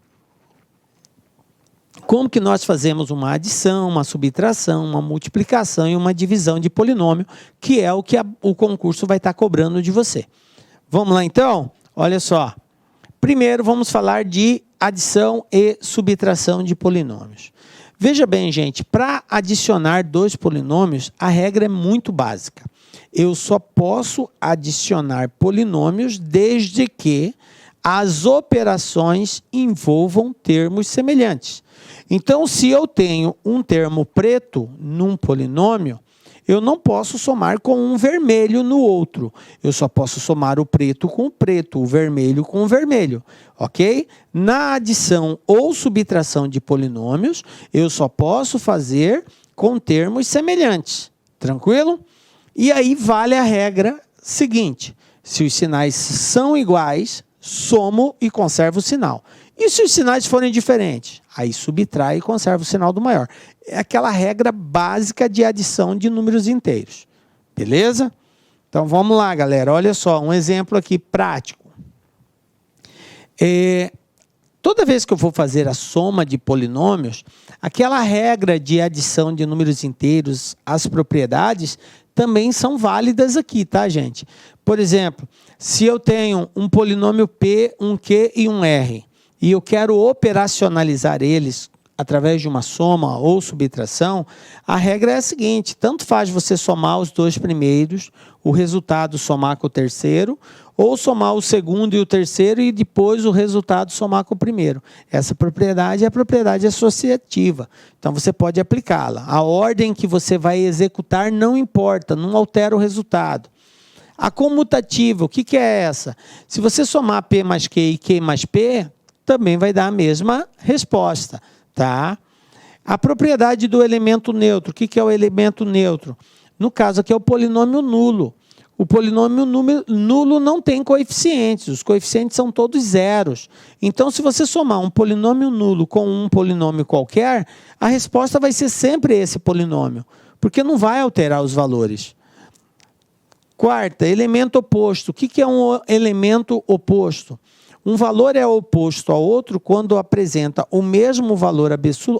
Speaker 1: Como que nós fazemos uma adição, uma subtração, uma multiplicação e uma divisão de polinômio, que é o que o concurso vai estar cobrando de você. Vamos lá, então? Olha só. Primeiro, vamos falar de adição e subtração de polinômios. Veja bem, gente, para adicionar 2 polinômios, a regra é muito básica. Eu só posso adicionar polinômios desde que as operações envolvam termos semelhantes. Então, se eu tenho um termo preto num polinômio, eu não posso somar com um vermelho no outro. Eu só posso somar o preto com o preto, o vermelho com o vermelho, ok? Na adição ou subtração de polinômios, eu só posso fazer com termos semelhantes. Tranquilo? E aí vale a regra seguinte: se os sinais são iguais, somo e conservo o sinal. E se os sinais forem diferentes? Aí subtrai e conserva o sinal do maior. É aquela regra básica de adição de números inteiros. Beleza? Então vamos lá, galera. Olha só, um exemplo aqui prático. Toda vez que eu for fazer a soma de polinômios, aquela regra de adição de números inteiros às propriedades também são válidas aqui, tá, gente? Por exemplo, se eu tenho um polinômio P, um Q e um R, e eu quero operacionalizar eles através de uma soma ou subtração, a regra é a seguinte: tanto faz você somar os 2 primeiros, o resultado somar com o terceiro, ou somar o segundo e o terceiro e depois o resultado somar com o primeiro. Essa propriedade é a propriedade associativa. Então, você pode aplicá-la. A ordem que você vai executar não importa, não altera o resultado. A comutativa, o que é essa? Se você somar P mais Q e Q mais P, também vai dar a mesma resposta, tá? A propriedade do elemento neutro, o que é o elemento neutro? No caso aqui é o polinômio nulo. O polinômio nulo não tem coeficientes, os coeficientes são todos zeros. Então, se você somar um polinômio nulo com um polinômio qualquer, a resposta vai ser sempre esse polinômio, porque não vai alterar os valores. Quarta, elemento oposto. O que é um elemento oposto? Um valor é oposto ao outro quando apresenta o mesmo valor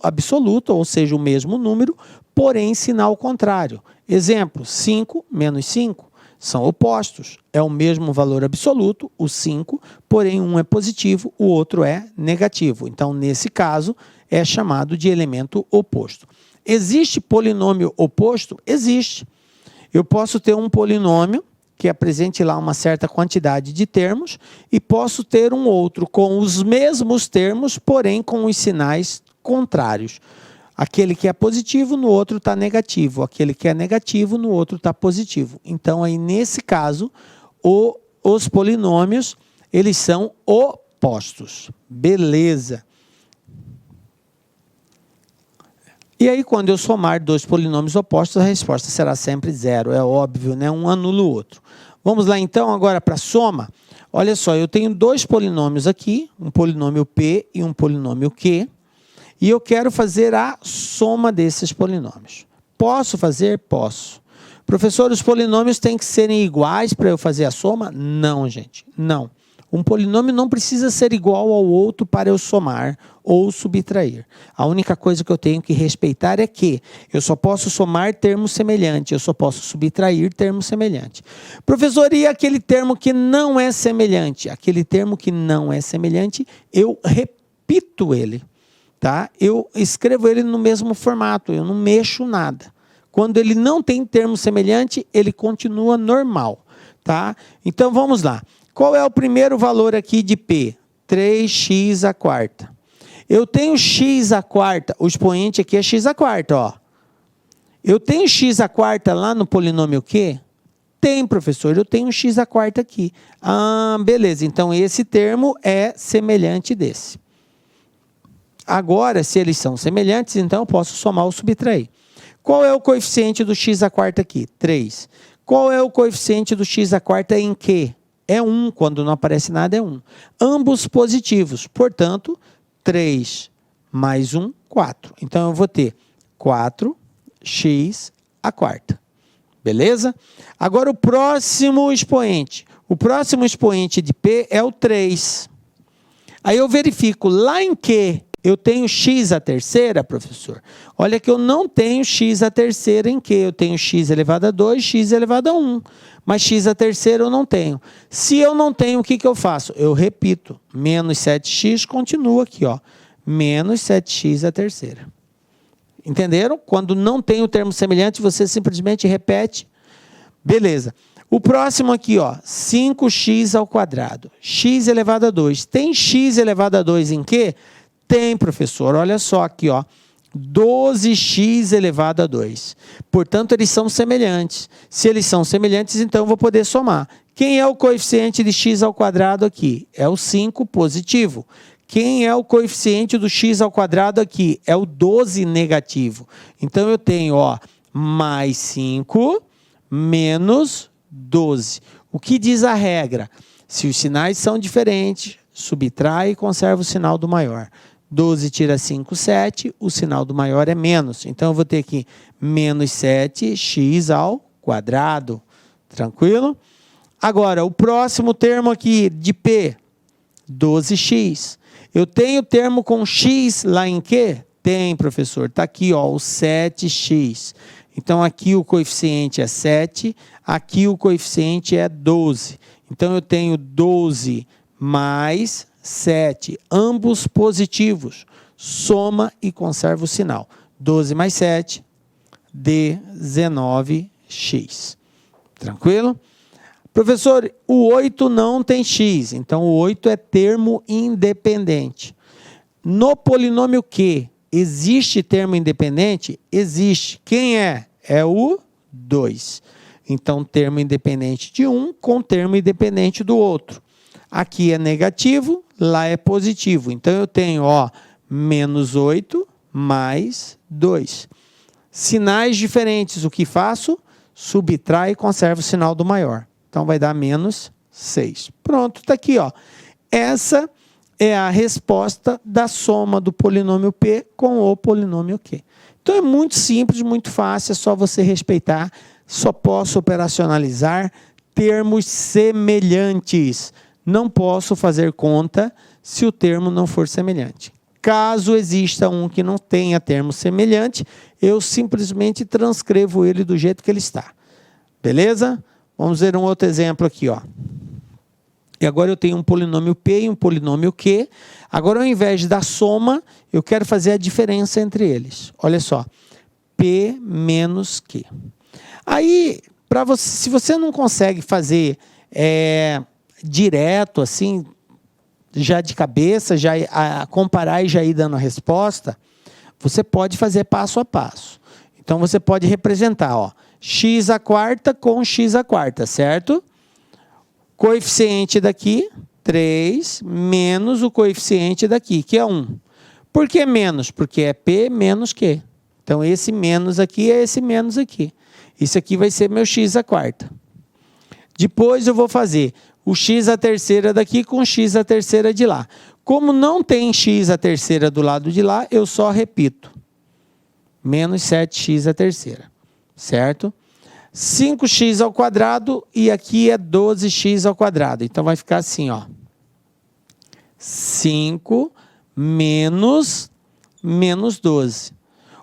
Speaker 1: absoluto, ou seja, o mesmo número, porém sinal contrário. Exemplo, 5 menos 5. São opostos. É o mesmo valor absoluto, o 5, porém um é positivo, o outro é negativo. Então, nesse caso, é chamado de elemento oposto. Existe polinômio oposto? Existe. Eu posso ter um polinômio que apresente lá uma certa quantidade de termos e posso ter um outro com os mesmos termos, porém com os sinais contrários. Aquele que é positivo, no outro está negativo. Aquele que é negativo, no outro está positivo. Então, aí, nesse caso, os polinômios, eles são opostos. Beleza. E aí, quando eu somar dois polinômios opostos, a resposta será sempre zero. É óbvio, né? Um anula o outro. Vamos lá, então, agora para a soma. Olha só, eu tenho dois polinômios aqui, um polinômio P e um polinômio Q, e eu quero fazer a soma desses polinômios. Posso fazer? Posso. Professor, os polinômios têm que serem iguais para eu fazer a soma? Não, gente, não. Um polinômio não precisa ser igual ao outro para eu somar ou subtrair. A única coisa que eu tenho que respeitar é que eu só posso somar termos semelhantes, eu só posso subtrair termos semelhantes. Professor, e aquele termo que não é semelhante? Aquele termo que não é semelhante, eu repito ele, tá? Eu escrevo ele no mesmo formato, eu não mexo nada. Quando ele não tem termo semelhante, ele continua normal, tá? Então, vamos lá. Qual é o primeiro valor aqui de P? 3x à quarta. Eu tenho x à quarta, o expoente aqui é x à quarta, ó. Eu tenho x à quarta lá no polinômio Q? Tem, professor, eu tenho x à quarta aqui. Ah, beleza, então esse termo é semelhante desse. Agora, se eles são semelhantes, então eu posso somar ou subtrair. Qual é o coeficiente do x à quarta aqui? 3. Qual é o coeficiente do x à quarta em Q? É 1, quando não aparece nada é 1. Ambos positivos, portanto, 3 mais 1, 4. Então, eu vou ter 4x à quarta. Beleza? Agora, o próximo expoente. O próximo expoente de P é o 3. Aí eu verifico, lá em Q, eu tenho x à terceira, professor? Olha que eu não tenho x à terceira em Q. Eu tenho x elevado a 2, x elevado a 1. Mas x à terceira eu não tenho. Se eu não tenho, o que eu faço? Eu repito. Menos 7x continua aqui, ó. Menos 7x à terceira. Entenderam? Quando não tem o termo semelhante, você simplesmente repete. Beleza. O próximo aqui, ó, 5x ao quadrado. X elevado a 2. Tem x elevado a 2 em quê? Tem, professor. Olha só aqui, ó. 12x elevado a 2. Portanto, eles são semelhantes. Se eles são semelhantes, então eu vou poder somar. Quem é o coeficiente de x ao quadrado aqui? É o 5 positivo. Quem é o coeficiente do x ao quadrado aqui? É o 12 negativo. Então, eu tenho, ó, mais 5 menos 12. O que diz a regra? Se os sinais são diferentes, subtrai e conserva o sinal do maior. 12 tira 5, 7, o sinal do maior é menos. Então, eu vou ter aqui menos 7x ao quadrado. Tranquilo? Agora, o próximo termo aqui de P, 12x. Eu tenho termo com x lá em Q? Tem, professor. Está aqui, ó, o 7x. Então, aqui o coeficiente é 7, aqui o coeficiente é 12. Então, eu tenho 12 mais 7, ambos positivos. Soma e conserva o sinal. 12 mais 7, 19x. Tranquilo? Professor, o 8 não tem x, então o 8 é termo independente. No polinômio Q, existe termo independente? Existe. Quem é? É o 2. Então, termo independente de um com termo independente do outro. Aqui é negativo, lá é positivo. Então, eu tenho, ó, menos 8 mais 2. Sinais diferentes. O que faço? Subtrai e conserva o sinal do maior. Então, vai dar menos 6. Pronto, está aqui, ó. Essa é a resposta da soma do polinômio P com o polinômio Q. Então, é muito simples, muito fácil, é só você respeitar. Só posso operacionalizar termos semelhantes. Não posso fazer conta se o termo não for semelhante. Caso exista um que não tenha termo semelhante, eu simplesmente transcrevo ele do jeito que ele está. Beleza? Vamos ver um outro exemplo aqui, ó. E agora eu tenho um polinômio P e um polinômio Q. Agora, ao invés da soma, eu quero fazer a diferença entre eles. Olha só. P menos Q. Aí, se você não consegue fazer direto, assim, já de cabeça, já comparar e já ir dando a resposta, você pode fazer passo a passo. Então, você pode representar, ó, x à quarta com x à quarta, certo? Coeficiente daqui, 3, menos o coeficiente daqui, que é 1. Por que menos? Porque é P menos Q. Então, esse menos aqui é esse menos aqui. Isso aqui vai ser meu x à quarta. Depois eu vou fazer o x à terceira daqui com x à terceira de lá. Como não tem x à terceira do lado de lá, eu só repito. Menos 7x à terceira. Certo? 5x ao quadrado e aqui é 12x ao quadrado. Então, vai ficar assim, ó. 5 menos 12.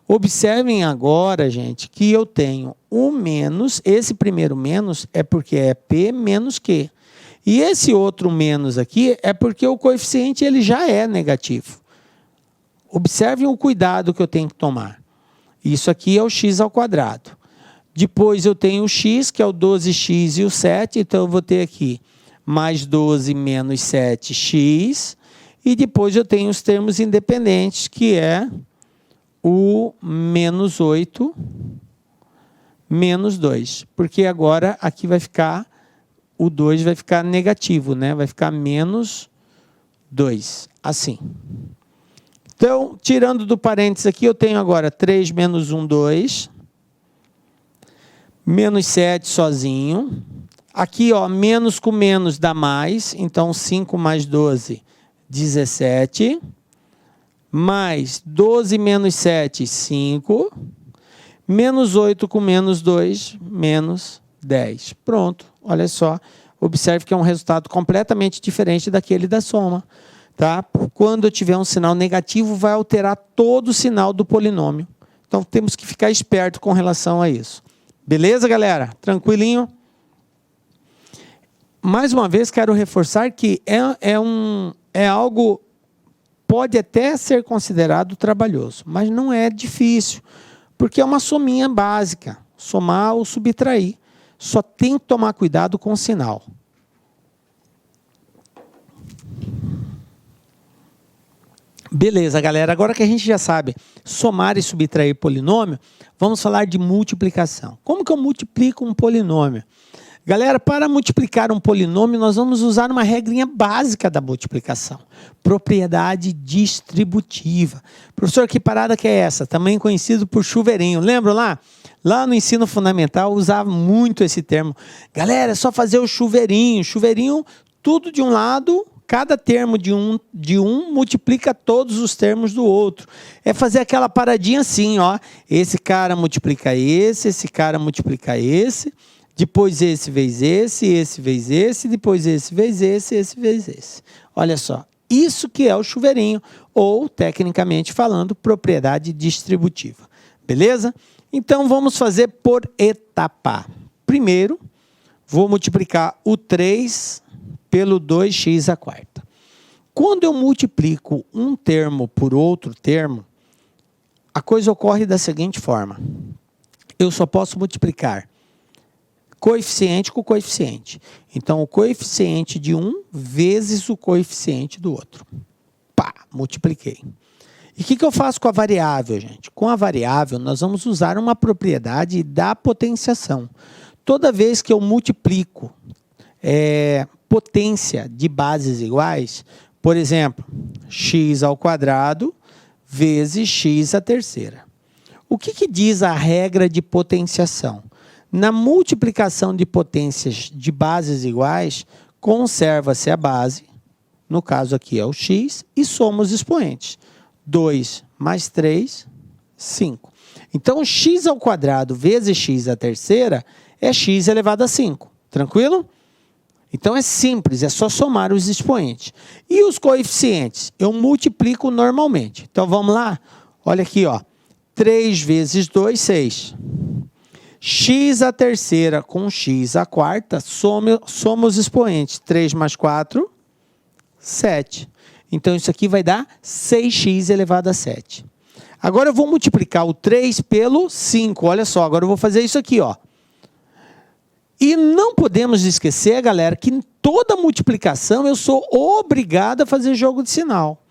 Speaker 1: Observem agora, gente, que eu tenho o menos, esse primeiro menos é porque é P menos Q. E esse outro menos aqui é porque o coeficiente ele já é negativo. Observem o cuidado que eu tenho que tomar. Isso aqui é o x ao quadrado. Depois eu tenho o x, que é o 12x e o 7. Então, eu vou ter aqui mais 12 menos 7x. E depois eu tenho os termos independentes, que é o menos 8 menos 2. Porque agora aqui vai ficar, o 2 vai ficar negativo, né? Vai ficar menos 2, assim. Então, tirando do parênteses aqui, eu tenho agora 3 menos 1, 2. Menos 7 sozinho. Aqui, ó, menos com menos dá mais. Então, 5 mais 12, 17. Mais 12 menos 7, 5. Menos 8 com menos 2, menos 10. Pronto, olha só. Observe que é um resultado completamente diferente daquele da soma. Tá? Quando eu tiver um sinal negativo, vai alterar todo o sinal do polinômio. Então, temos que ficar esperto com relação a isso. Beleza, galera? Tranquilinho? Mais uma vez, quero reforçar que é algo, pode até ser considerado trabalhoso, mas não é difícil, porque é uma sominha básica, somar ou subtrair. Só tem que tomar cuidado com o sinal. Beleza, galera. Agora que a gente já sabe somar e subtrair polinômio, vamos falar de multiplicação. Como que eu multiplico um polinômio? Galera, para multiplicar um polinômio, nós vamos usar uma regrinha básica da multiplicação. Propriedade distributiva. Professor, que parada que é essa? Também conhecido por chuveirinho. Lembram lá? Lá no ensino fundamental, usava muito esse termo. Galera, é só fazer o chuveirinho. Chuveirinho, tudo de um lado. Cada termo de um multiplica todos os termos do outro. É fazer aquela paradinha assim, ó. Esse cara multiplica esse cara multiplica esse, depois esse vezes esse vezes esse, depois esse vezes esse vezes esse. Olha só, isso que é o chuveirinho, ou, tecnicamente falando, propriedade distributiva. Beleza? Então, vamos fazer por etapa. Primeiro, vou multiplicar o 3 pelo 2x à quarta. Quando eu multiplico um termo por outro termo, a coisa ocorre da seguinte forma. Eu só posso multiplicar coeficiente com coeficiente. Então, o coeficiente de um vezes o coeficiente do outro. Pá, multipliquei. E o que eu faço com a variável, gente? Com a variável, nós vamos usar uma propriedade da potenciação. Toda vez que eu multiplico potência de bases iguais, por exemplo, x ao quadrado vezes x à terceira. O que diz a regra de potenciação? Na multiplicação de potências de bases iguais, conserva-se a base, no caso aqui é o x, e soma os expoentes. 2 mais 3, 5. Então, x ao quadrado vezes x à terceira é x elevado a 5. Tranquilo? Então, é simples, é só somar os expoentes. E os coeficientes? Eu multiplico normalmente. Então, vamos lá? Olha aqui, ó. 3 vezes 2, 6. x à terceira com x à quarta, soma os expoentes. 3 mais 4, 7. Então, isso aqui vai dar 6x elevado a 7. Agora, eu vou multiplicar o 3 pelo 5. Olha só, agora eu vou fazer isso aqui, ó. E não podemos esquecer, galera, que em toda multiplicação eu sou obrigado a fazer jogo de sinal.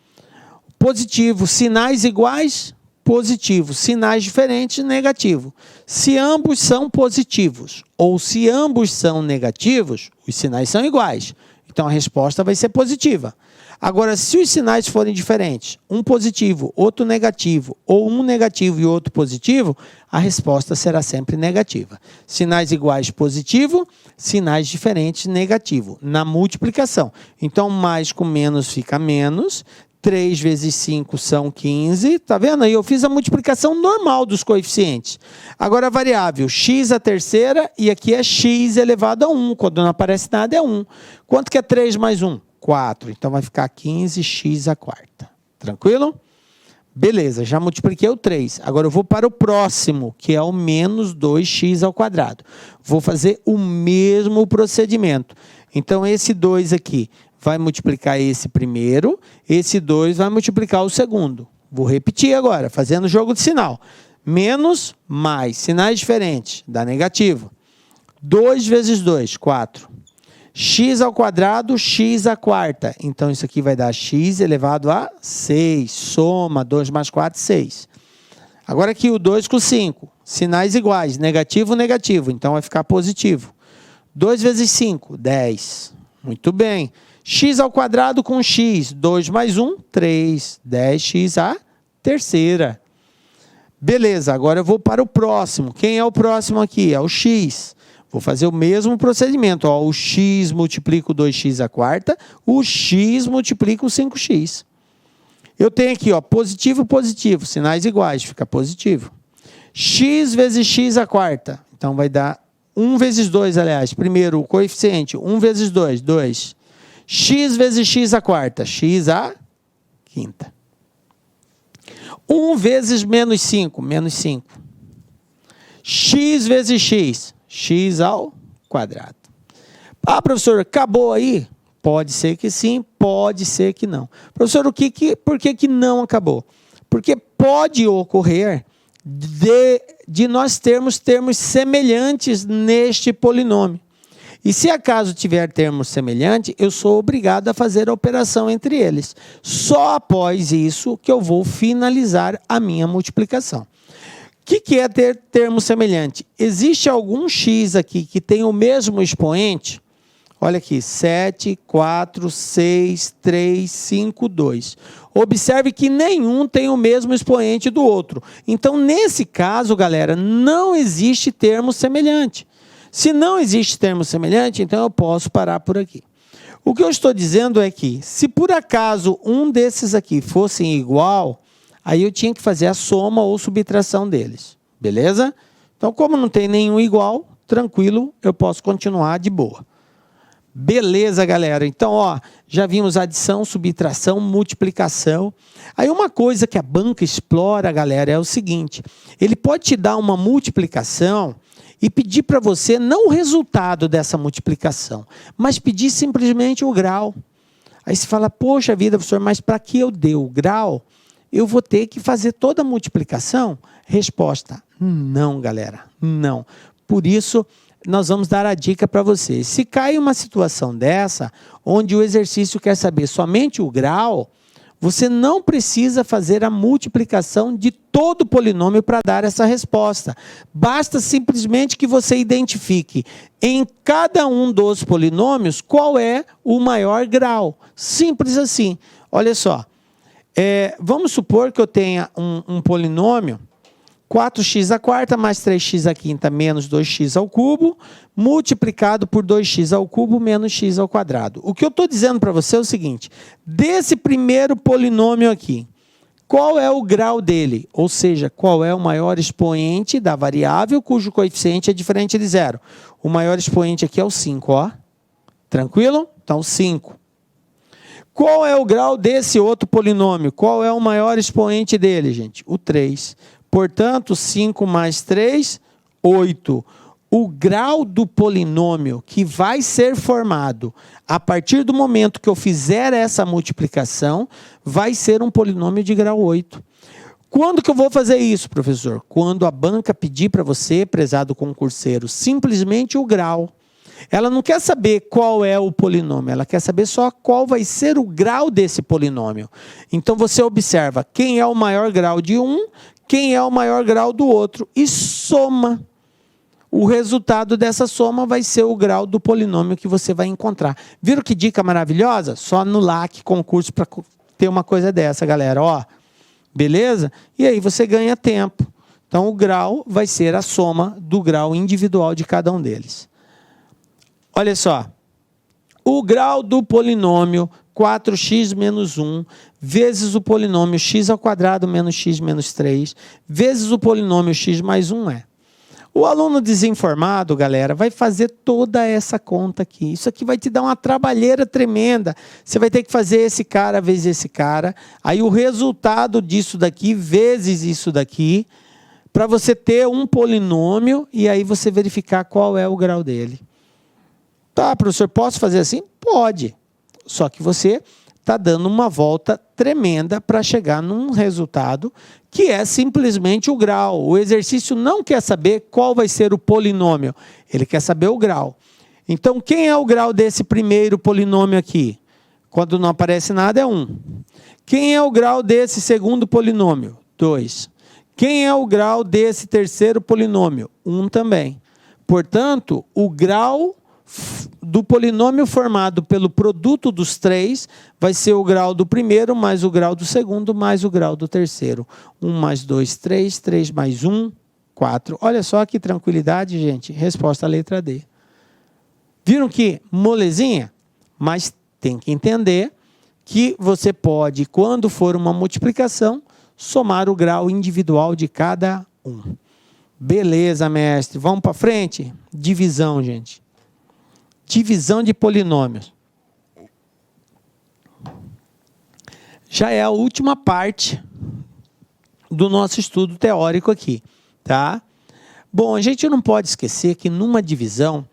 Speaker 1: Positivo, sinais iguais, positivo. Sinais diferentes, negativo. Se ambos são positivos ou se ambos são negativos, os sinais são iguais. Então, a resposta vai ser positiva. Agora, se os sinais forem diferentes, um positivo, outro negativo, ou um negativo e outro positivo, a resposta será sempre negativa. Sinais iguais, positivo, sinais diferentes, negativo, na multiplicação. Então, mais com menos fica menos, 3 vezes 5 são 15, tá vendo? Aí eu fiz a multiplicação normal dos coeficientes. Agora, a variável x à terceira, e aqui é x elevado a 1, quando não aparece nada é 1. Quanto que é 3 mais 1? 4. Então, vai ficar 15x à quarta. Tranquilo? Beleza, já multipliquei o 3. Agora, eu vou para o próximo, que é o menos 2x ao quadrado. Vou fazer o mesmo procedimento. Então, esse 2 aqui vai multiplicar esse primeiro, esse 2 vai multiplicar o segundo. Vou repetir agora, fazendo jogo de sinal. Menos, mais. Sinais diferentes, dá negativo. 2 vezes 2, 4. X ao quadrado, x à quarta. Então, isso aqui vai dar x elevado a 6. Soma, 2 mais 4, 6. Agora aqui o 2 com 5. Sinais iguais, negativo, negativo. Então, vai ficar positivo. 2 vezes 5, 10. Muito bem. X ao quadrado com x. 2 mais 1, 3. 10x à terceira. Beleza, agora eu vou para o próximo. Quem é o próximo aqui? É o x. Vou fazer o mesmo procedimento. Ó, o x multiplica o 2x à quarta, o x multiplica o 5x. Eu tenho aqui, ó, positivo, positivo, sinais iguais, fica positivo. X vezes x à quarta. Então, vai dar 1 vezes 2, aliás. Primeiro, o coeficiente, 1 vezes 2, 2. X vezes x à quarta, x à quinta. 1 vezes menos 5, menos 5. X vezes x. X ao quadrado. Ah, professor, acabou aí? Pode ser que sim, pode ser que não. Professor, por que não acabou? Porque pode ocorrer de nós termos termos semelhantes neste polinômio. E se acaso tiver termos semelhantes, eu sou obrigado a fazer a operação entre eles. Só após isso que eu vou finalizar a minha multiplicação. O que é ter termo semelhante? Existe algum x aqui que tem o mesmo expoente? Olha aqui, 7, 4, 6, 3, 5, 2. Observe que nenhum tem o mesmo expoente do outro. Então, nesse caso, galera, não existe termo semelhante. Se não existe termo semelhante, então eu posso parar por aqui. O que eu estou dizendo é que, se por acaso um desses aqui fosse igual, aí eu tinha que fazer a soma ou subtração deles, beleza? Então, como não tem nenhum igual, tranquilo, eu posso continuar de boa. Beleza, galera? Então, ó, já vimos adição, subtração, multiplicação. Aí uma coisa que a banca explora, galera, é o seguinte. Ele pode te dar uma multiplicação e pedir para você não o resultado dessa multiplicação, mas pedir simplesmente o grau. Aí você fala, poxa vida, professor, mas para que eu dê o grau, eu vou ter que fazer toda a multiplicação? Resposta, não, galera, não. Por isso, nós vamos dar a dica para você. Se cai uma situação dessa, onde o exercício quer saber somente o grau, você não precisa fazer a multiplicação de todo o polinômio para dar essa resposta. Basta simplesmente que você identifique em cada um dos polinômios qual é o maior grau. Simples assim. Olha só. Vamos supor que eu tenha um polinômio, 4x à quarta mais 3x à quinta menos 2x ao cubo, multiplicado por 2x ao cubo menos x ao quadrado. O que eu estou dizendo para você é o seguinte, desse primeiro polinômio aqui, qual é o grau dele? Ou seja, qual é o maior expoente da variável cujo coeficiente é diferente de zero? O maior expoente aqui é o 5, ó. Tranquilo? Então, 5. Qual é o grau desse outro polinômio? Qual é o maior expoente dele, gente? O 3. Portanto, 5 mais 3, 8. O grau do polinômio que vai ser formado a partir do momento que eu fizer essa multiplicação vai ser um polinômio de grau 8. Quando que eu vou fazer isso, professor? Quando a banca pedir para você, prezado concurseiro, simplesmente o grau. Ela não quer saber qual é o polinômio, ela quer saber só qual vai ser o grau desse polinômio. Então você observa quem é o maior grau de um, quem é o maior grau do outro e soma. O resultado dessa soma vai ser o grau do polinômio que você vai encontrar. Viram que dica maravilhosa? Só no LAC concurso para ter uma coisa dessa, galera. Ó, beleza? E aí você ganha tempo. Então o grau vai ser a soma do grau individual de cada um deles. Olha só, o grau do polinômio 4x menos 1 vezes o polinômio x ao quadrado menos x menos 3 vezes o polinômio x mais 1 é. O aluno desinformado, galera, vai fazer toda essa conta aqui. Isso aqui vai te dar uma trabalheira tremenda. Você vai ter que fazer esse cara vezes esse cara. Aí o resultado disso daqui vezes isso daqui, para você ter um polinômio e aí você verificar qual é o grau dele. Tá, professor, posso fazer assim? Pode. Só que você está dando uma volta tremenda para chegar num resultado que é simplesmente o grau. O exercício não quer saber qual vai ser o polinômio, ele quer saber o grau. Então, quem é o grau desse primeiro polinômio aqui? Quando não aparece nada, é 1. Quem é o grau desse segundo polinômio? 2. Quem é o grau desse terceiro polinômio? 1 também. Portanto, o grau do polinômio formado pelo produto dos três vai ser o grau do primeiro mais o grau do segundo mais o grau do terceiro. 1 mais 2, 3. 3 mais 1, 4. Olha só que tranquilidade, gente. Resposta à letra D. Viram que molezinha? Mas tem que entender que você pode, quando for uma multiplicação, somar o grau individual de cada um. Beleza, mestre. Vamos para frente? Divisão, gente. Divisão de polinômios. Já é a última parte do nosso estudo teórico aqui, tá? Bom, a gente não pode esquecer que numa divisão,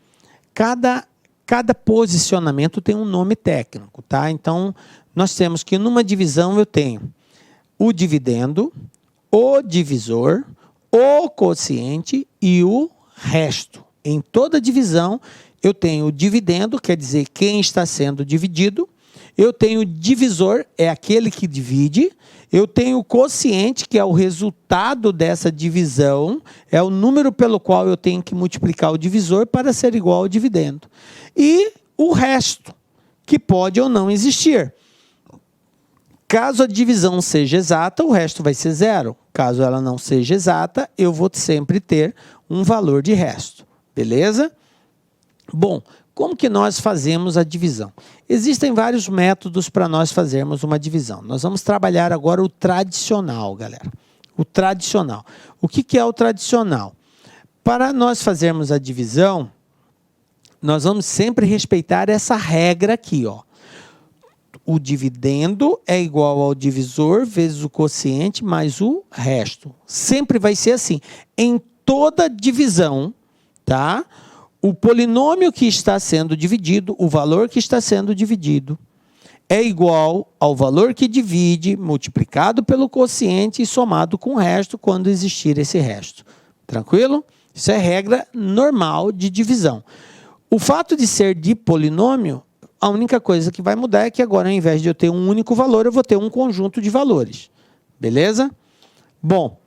Speaker 1: cada posicionamento tem um nome técnico, tá? Então, nós temos que numa divisão eu tenho o dividendo, o divisor, o quociente e o resto. Em toda divisão, eu tenho o dividendo, quer dizer, quem está sendo dividido. Eu tenho o divisor, é aquele que divide. Eu tenho o quociente, que é o resultado dessa divisão. É o número pelo qual eu tenho que multiplicar o divisor para ser igual ao dividendo. E o resto, que pode ou não existir. Caso a divisão seja exata, o resto vai ser 0. Caso ela não seja exata, eu vou sempre ter um valor de resto. Beleza? Bom, como que nós fazemos a divisão? Existem vários métodos para nós fazermos uma divisão. Nós vamos trabalhar agora o tradicional, galera. O tradicional. O que é o tradicional? Para nós fazermos a divisão, nós vamos sempre respeitar essa regra aqui, ó. O dividendo é igual ao divisor vezes o quociente mais o resto. Sempre vai ser assim. Em toda divisão, tá? O polinômio que está sendo dividido, o valor que está sendo dividido, é igual ao valor que divide, multiplicado pelo quociente e somado com o resto, quando existir esse resto. Tranquilo? Isso é regra normal de divisão. O fato de ser de polinômio, a única coisa que vai mudar é que agora, ao invés de eu ter um único valor, eu vou ter um conjunto de valores. Beleza? Bom,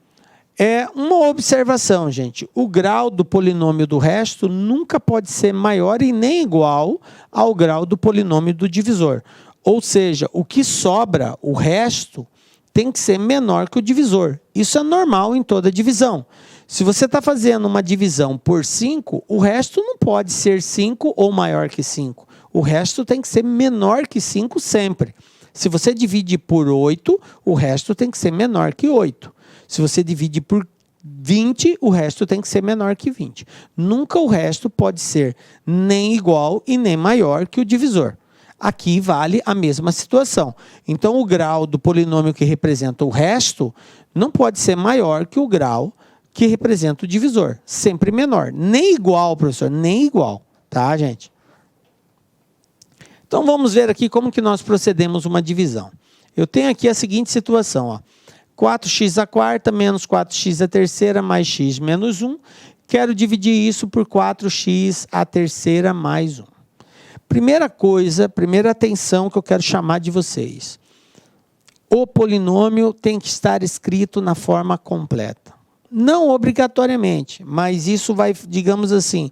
Speaker 1: uma observação, gente. O grau do polinômio do resto nunca pode ser maior e nem igual ao grau do polinômio do divisor. Ou seja, o que sobra, o resto, tem que ser menor que o divisor. Isso é normal em toda divisão. Se você está fazendo uma divisão por 5, o resto não pode ser 5 ou maior que 5. O resto tem que ser menor que 5 sempre. Se você divide por 8, o resto tem que ser menor que 8. Se você divide por 20, o resto tem que ser menor que 20. Nunca o resto pode ser nem igual e nem maior que o divisor. Aqui vale a mesma situação. Então, o grau do polinômio que representa o resto não pode ser maior que o grau que representa o divisor, sempre menor. Nem igual, professor, nem igual, tá, gente? Então, vamos ver aqui como que nós procedemos uma divisão. Eu tenho aqui a seguinte situação, ó. 4x à quarta menos 4x à terceira mais x menos 1. Quero dividir isso por 4x à terceira mais 1. Primeira coisa, primeira atenção que eu quero chamar de vocês. O polinômio tem que estar escrito na forma completa. Não obrigatoriamente, mas isso vai, digamos assim,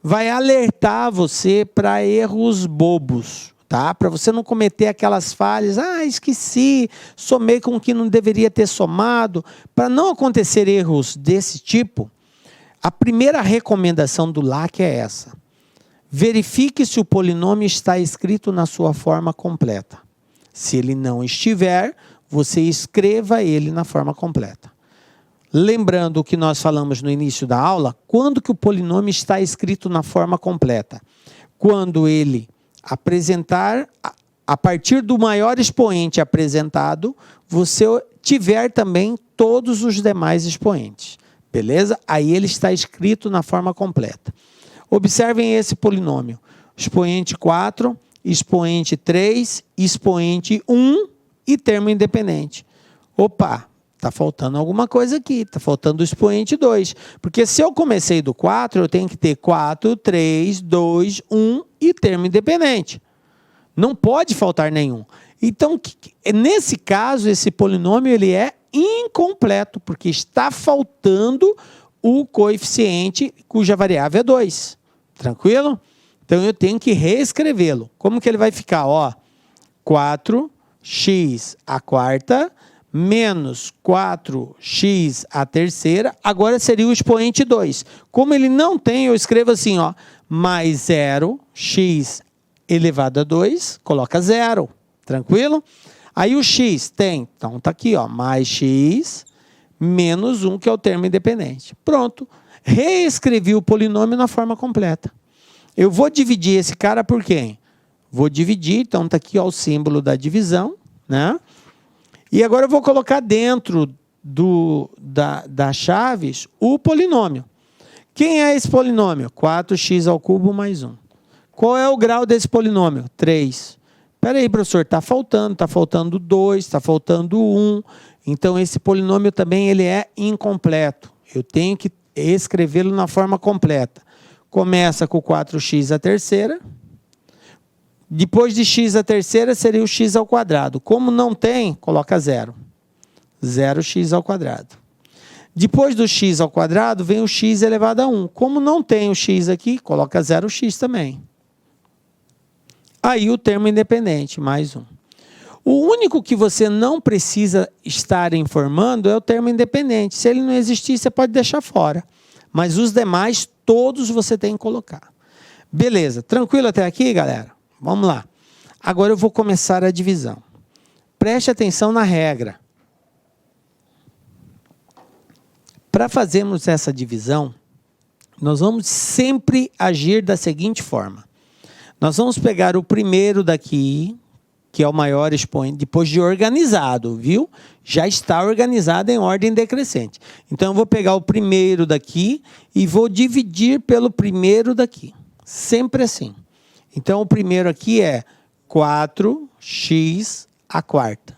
Speaker 1: vai alertar você para erros bobos, tá? Para você não cometer aquelas falhas, esqueci, somei com o que não deveria ter somado. Para não acontecer erros desse tipo, a primeira recomendação do LAC é essa. Verifique se o polinômio está escrito na sua forma completa. Se ele não estiver, você escreva ele na forma completa. Lembrando o que nós falamos no início da aula, quando que o polinômio está escrito na forma completa? Quando ele apresentar, a partir do maior expoente apresentado, você tiver também todos os demais expoentes. Beleza? Aí ele está escrito na forma completa. Observem esse polinômio. Expoente 4, expoente 3, expoente 1 e termo independente. Opa! Está faltando alguma coisa aqui, está faltando o expoente 2. Porque se eu comecei do 4, eu tenho que ter 4, 3, 2, 1 e termo independente. Não pode faltar nenhum. Então, nesse caso, esse polinômio ele é incompleto, porque está faltando o coeficiente cuja variável é 2. Tranquilo? Então, eu tenho que reescrevê-lo. Como que ele vai ficar? 4x à quarta menos 4x à terceira, agora seria o expoente 2. Como ele não tem, eu escrevo assim, mais 0x elevado a 2, coloca 0. Tranquilo? Aí o x tem, então está aqui, mais x menos 1, que é o termo independente. Pronto. Reescrevi o polinômio na forma completa. Eu vou dividir esse cara por quem? Vou dividir, então está aqui o símbolo da divisão, né? E agora eu vou colocar dentro das chaves o polinômio. Quem é esse polinômio? 4x ao cubo mais 1. Qual é o grau desse polinômio? 3. Espera aí, professor, está faltando 2, está faltando 1. Então, esse polinômio também ele é incompleto. Eu tenho que escrevê-lo na forma completa. Começa com 4x à terceira. Depois de x à terceira, seria o x ao quadrado. Como não tem, coloca 0. 0x ao quadrado. Depois do x ao quadrado, vem o x elevado a 1. Como não tem o x aqui, coloca 0x também. Aí o termo independente, mais 1. O único que você não precisa estar informando é o termo independente. Se ele não existir, você pode deixar fora. Mas os demais, todos você tem que colocar. Beleza, tranquilo até aqui, galera? Vamos lá. Agora eu vou começar a divisão. Preste atenção na regra. Para fazermos essa divisão, nós vamos sempre agir da seguinte forma. Nós vamos pegar o primeiro daqui, que é o maior expoente, depois de organizado, viu? Já está organizado em ordem decrescente. Então, eu vou pegar o primeiro daqui e vou dividir pelo primeiro daqui. Sempre assim. Então, o primeiro aqui é 4x à quarta.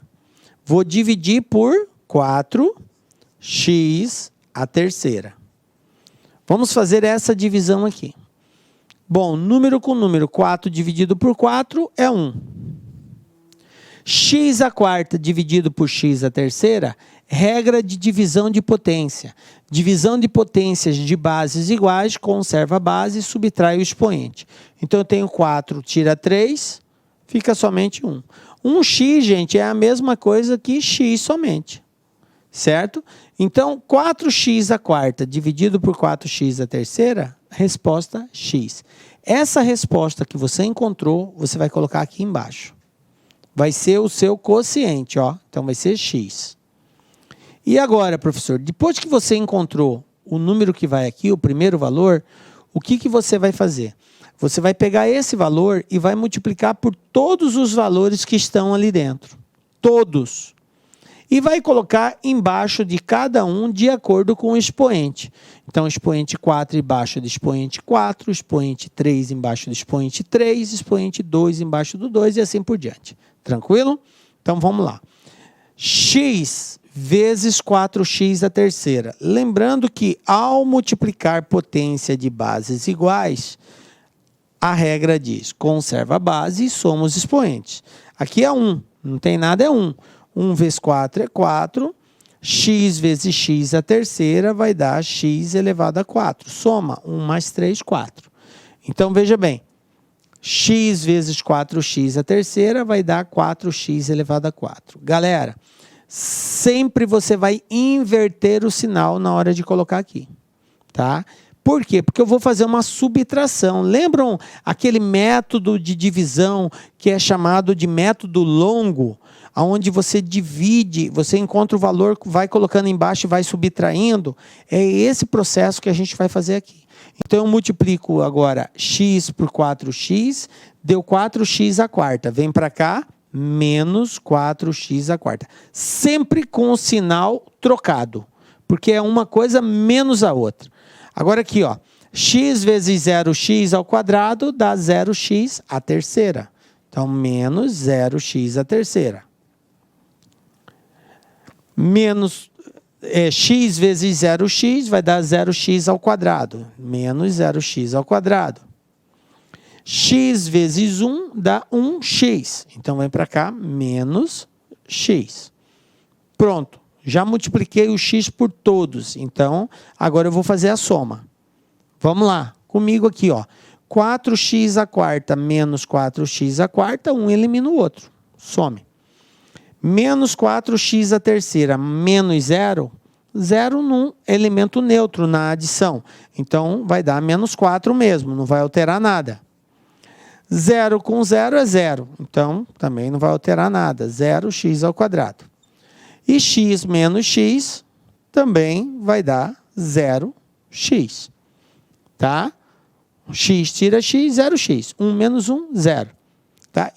Speaker 1: Vou dividir por 4x à terceira. Vamos fazer essa divisão aqui. Bom, número com número, 4 dividido por 4 é 1. X à quarta dividido por x à terceira, regra de divisão de potência. Divisão de potências de bases iguais, conserva a base e subtrai o expoente. Então, eu tenho 4, tira 3, fica somente 1. 1x, gente, é a mesma coisa que x somente. Certo? Então, 4x à quarta dividido por 4x à terceira, resposta x. Essa resposta que você encontrou, você vai colocar aqui embaixo. Vai ser o seu quociente, Então, vai ser x. E agora, professor, depois que você encontrou o número que vai aqui, o primeiro valor, o que você vai fazer? Você vai pegar esse valor e vai multiplicar por todos os valores que estão ali dentro. Todos. e vai colocar embaixo de cada um de acordo com o expoente. Então, expoente 4 embaixo do expoente 4, expoente 3 embaixo do expoente 3, expoente 2 embaixo do 2 e assim por diante. Tranquilo? Então, vamos lá. X vezes 4x a terceira. Lembrando que, ao multiplicar potência de bases iguais, a regra diz, conserva a base e soma os expoentes. Aqui é 1, não tem nada, é 1. 1 vezes 4 é 4, x vezes x a terceira vai dar x elevado a 4. Soma, 1 mais 3, 4. Então, veja bem, x vezes 4x a terceira vai dar 4x elevado a 4. Galera, sempre você vai inverter o sinal na hora de colocar aqui, tá? Por quê? Porque eu vou fazer uma subtração. Lembram aquele método de divisão que é chamado de método longo, onde você divide, você encontra o valor, vai colocando embaixo e vai subtraindo? É esse processo que a gente vai fazer aqui. Então, eu multiplico agora x por 4x, deu 4x a quarta. Vem para cá, menos 4x a quarta. Sempre com o sinal trocado, porque é uma coisa menos a outra. Agora aqui, ó, x vezes 0x ao quadrado dá 0x a terceira. Então, menos 0x a terceira. Menos x vezes 0x vai dar 0x ao quadrado. Menos 0x ao quadrado. X vezes 1 dá 1x. Então, vem para cá, menos x. Pronto. Já multipliquei o x por todos, então agora eu vou fazer a soma. Vamos lá, comigo aqui, ó. 4x a quarta menos 4x a quarta, um elimina o outro, some. Menos 4x a terceira menos 0, 0 num elemento neutro na adição. Então vai dar menos 4 mesmo, não vai alterar nada. 0 com 0 é 0, então também não vai alterar nada, 0x ao quadrado. E x menos x também vai dar 0x. Tá? X tira x, 0x. 1 menos 1, 0. Tá?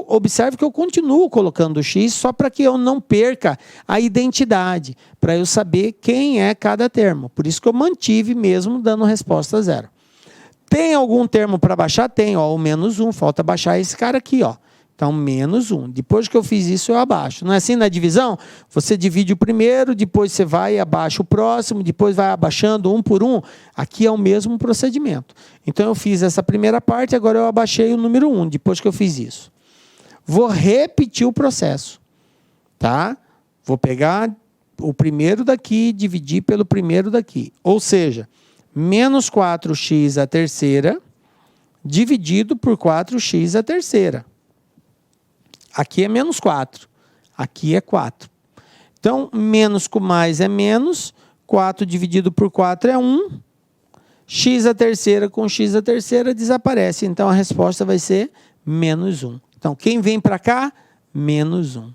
Speaker 1: Observe que eu continuo colocando o x só para que eu não perca a identidade, para eu saber quem é cada termo. Por isso que eu mantive mesmo dando resposta 0. Tem algum termo para baixar? Tem, ó, o menos 1, falta baixar esse cara aqui, ó. Então, menos 1. Depois que eu fiz isso, eu abaixo. Não é assim na divisão? Você divide o primeiro, depois você vai e abaixa o próximo, depois vai abaixando um por um. Aqui é o mesmo procedimento. Então, eu fiz essa primeira parte, agora eu abaixei o número 1, depois que eu fiz isso. Vou repetir o processo. Tá? Vou pegar o primeiro daqui e dividir pelo primeiro daqui. Ou seja, menos 4x a terceira dividido por 4x a terceira. Aqui é menos 4, aqui é 4. Então, menos com mais é menos, 4 dividido por 4 é 1, x a terceira com x a terceira desaparece. Então, a resposta vai ser menos 1. Então, quem vem para cá? Menos 1.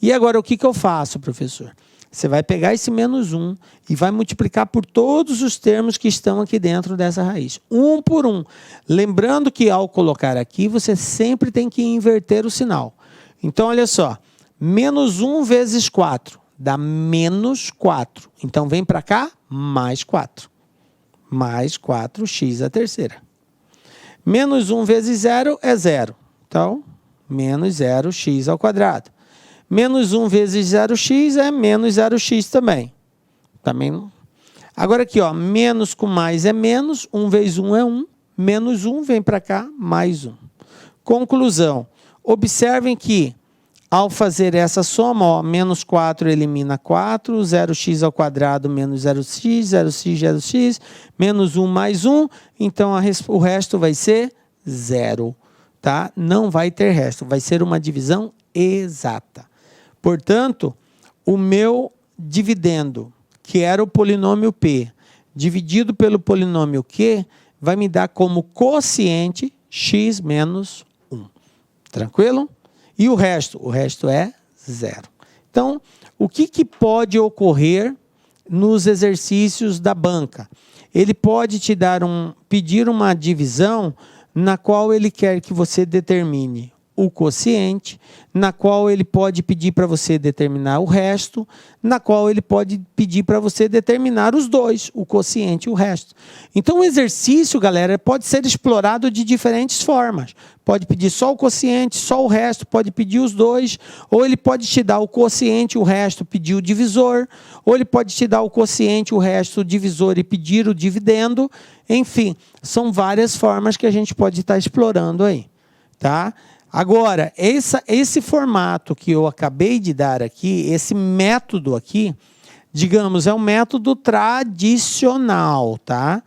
Speaker 1: E agora, o que eu faço, professor? Você vai pegar esse menos 1 e vai multiplicar por todos os termos que estão aqui dentro dessa raiz. Um por um. Lembrando que, ao colocar aqui, você sempre tem que inverter o sinal. Então, olha só, menos 1 vezes 4 dá menos 4. Então, vem para cá, mais 4. Mais 4x a terceira. Menos 1 vezes 0 é 0. Então, menos 0x ao quadrado. Menos 1 vezes 0x é menos 0x também. Agora aqui, ó, menos com mais é menos, 1 vezes 1 é 1. Menos 1 vem para cá, mais 1. Conclusão. Observem que, ao fazer essa soma, ó, menos 4 elimina 4, 0x ao quadrado menos 0x, 0x, 0x, menos 1 mais 1, então o resto vai ser 0. Tá? Não vai ter resto, vai ser uma divisão exata. Portanto, o meu dividendo, que era o polinômio P, dividido pelo polinômio Q, vai me dar como quociente x menos 1. Tranquilo? E o resto? O resto é 0. Então, o que pode ocorrer nos exercícios da banca? Ele pode te dar pedir uma divisão na qual ele quer que você determine o quociente, na qual ele pode pedir para você determinar o resto, na qual ele pode pedir para você determinar os dois, o quociente e o resto. Então, o exercício, galera, pode ser explorado de diferentes formas. Pode pedir só o quociente, só o resto, pode pedir os dois, ou ele pode te dar o quociente, o resto, pedir o divisor, ou ele pode te dar o quociente, o resto, o divisor e pedir o dividendo. Enfim, são várias formas que a gente pode estar explorando aí, tá? Agora, esse formato que eu acabei de dar aqui, esse método aqui, digamos, é um método tradicional, tá?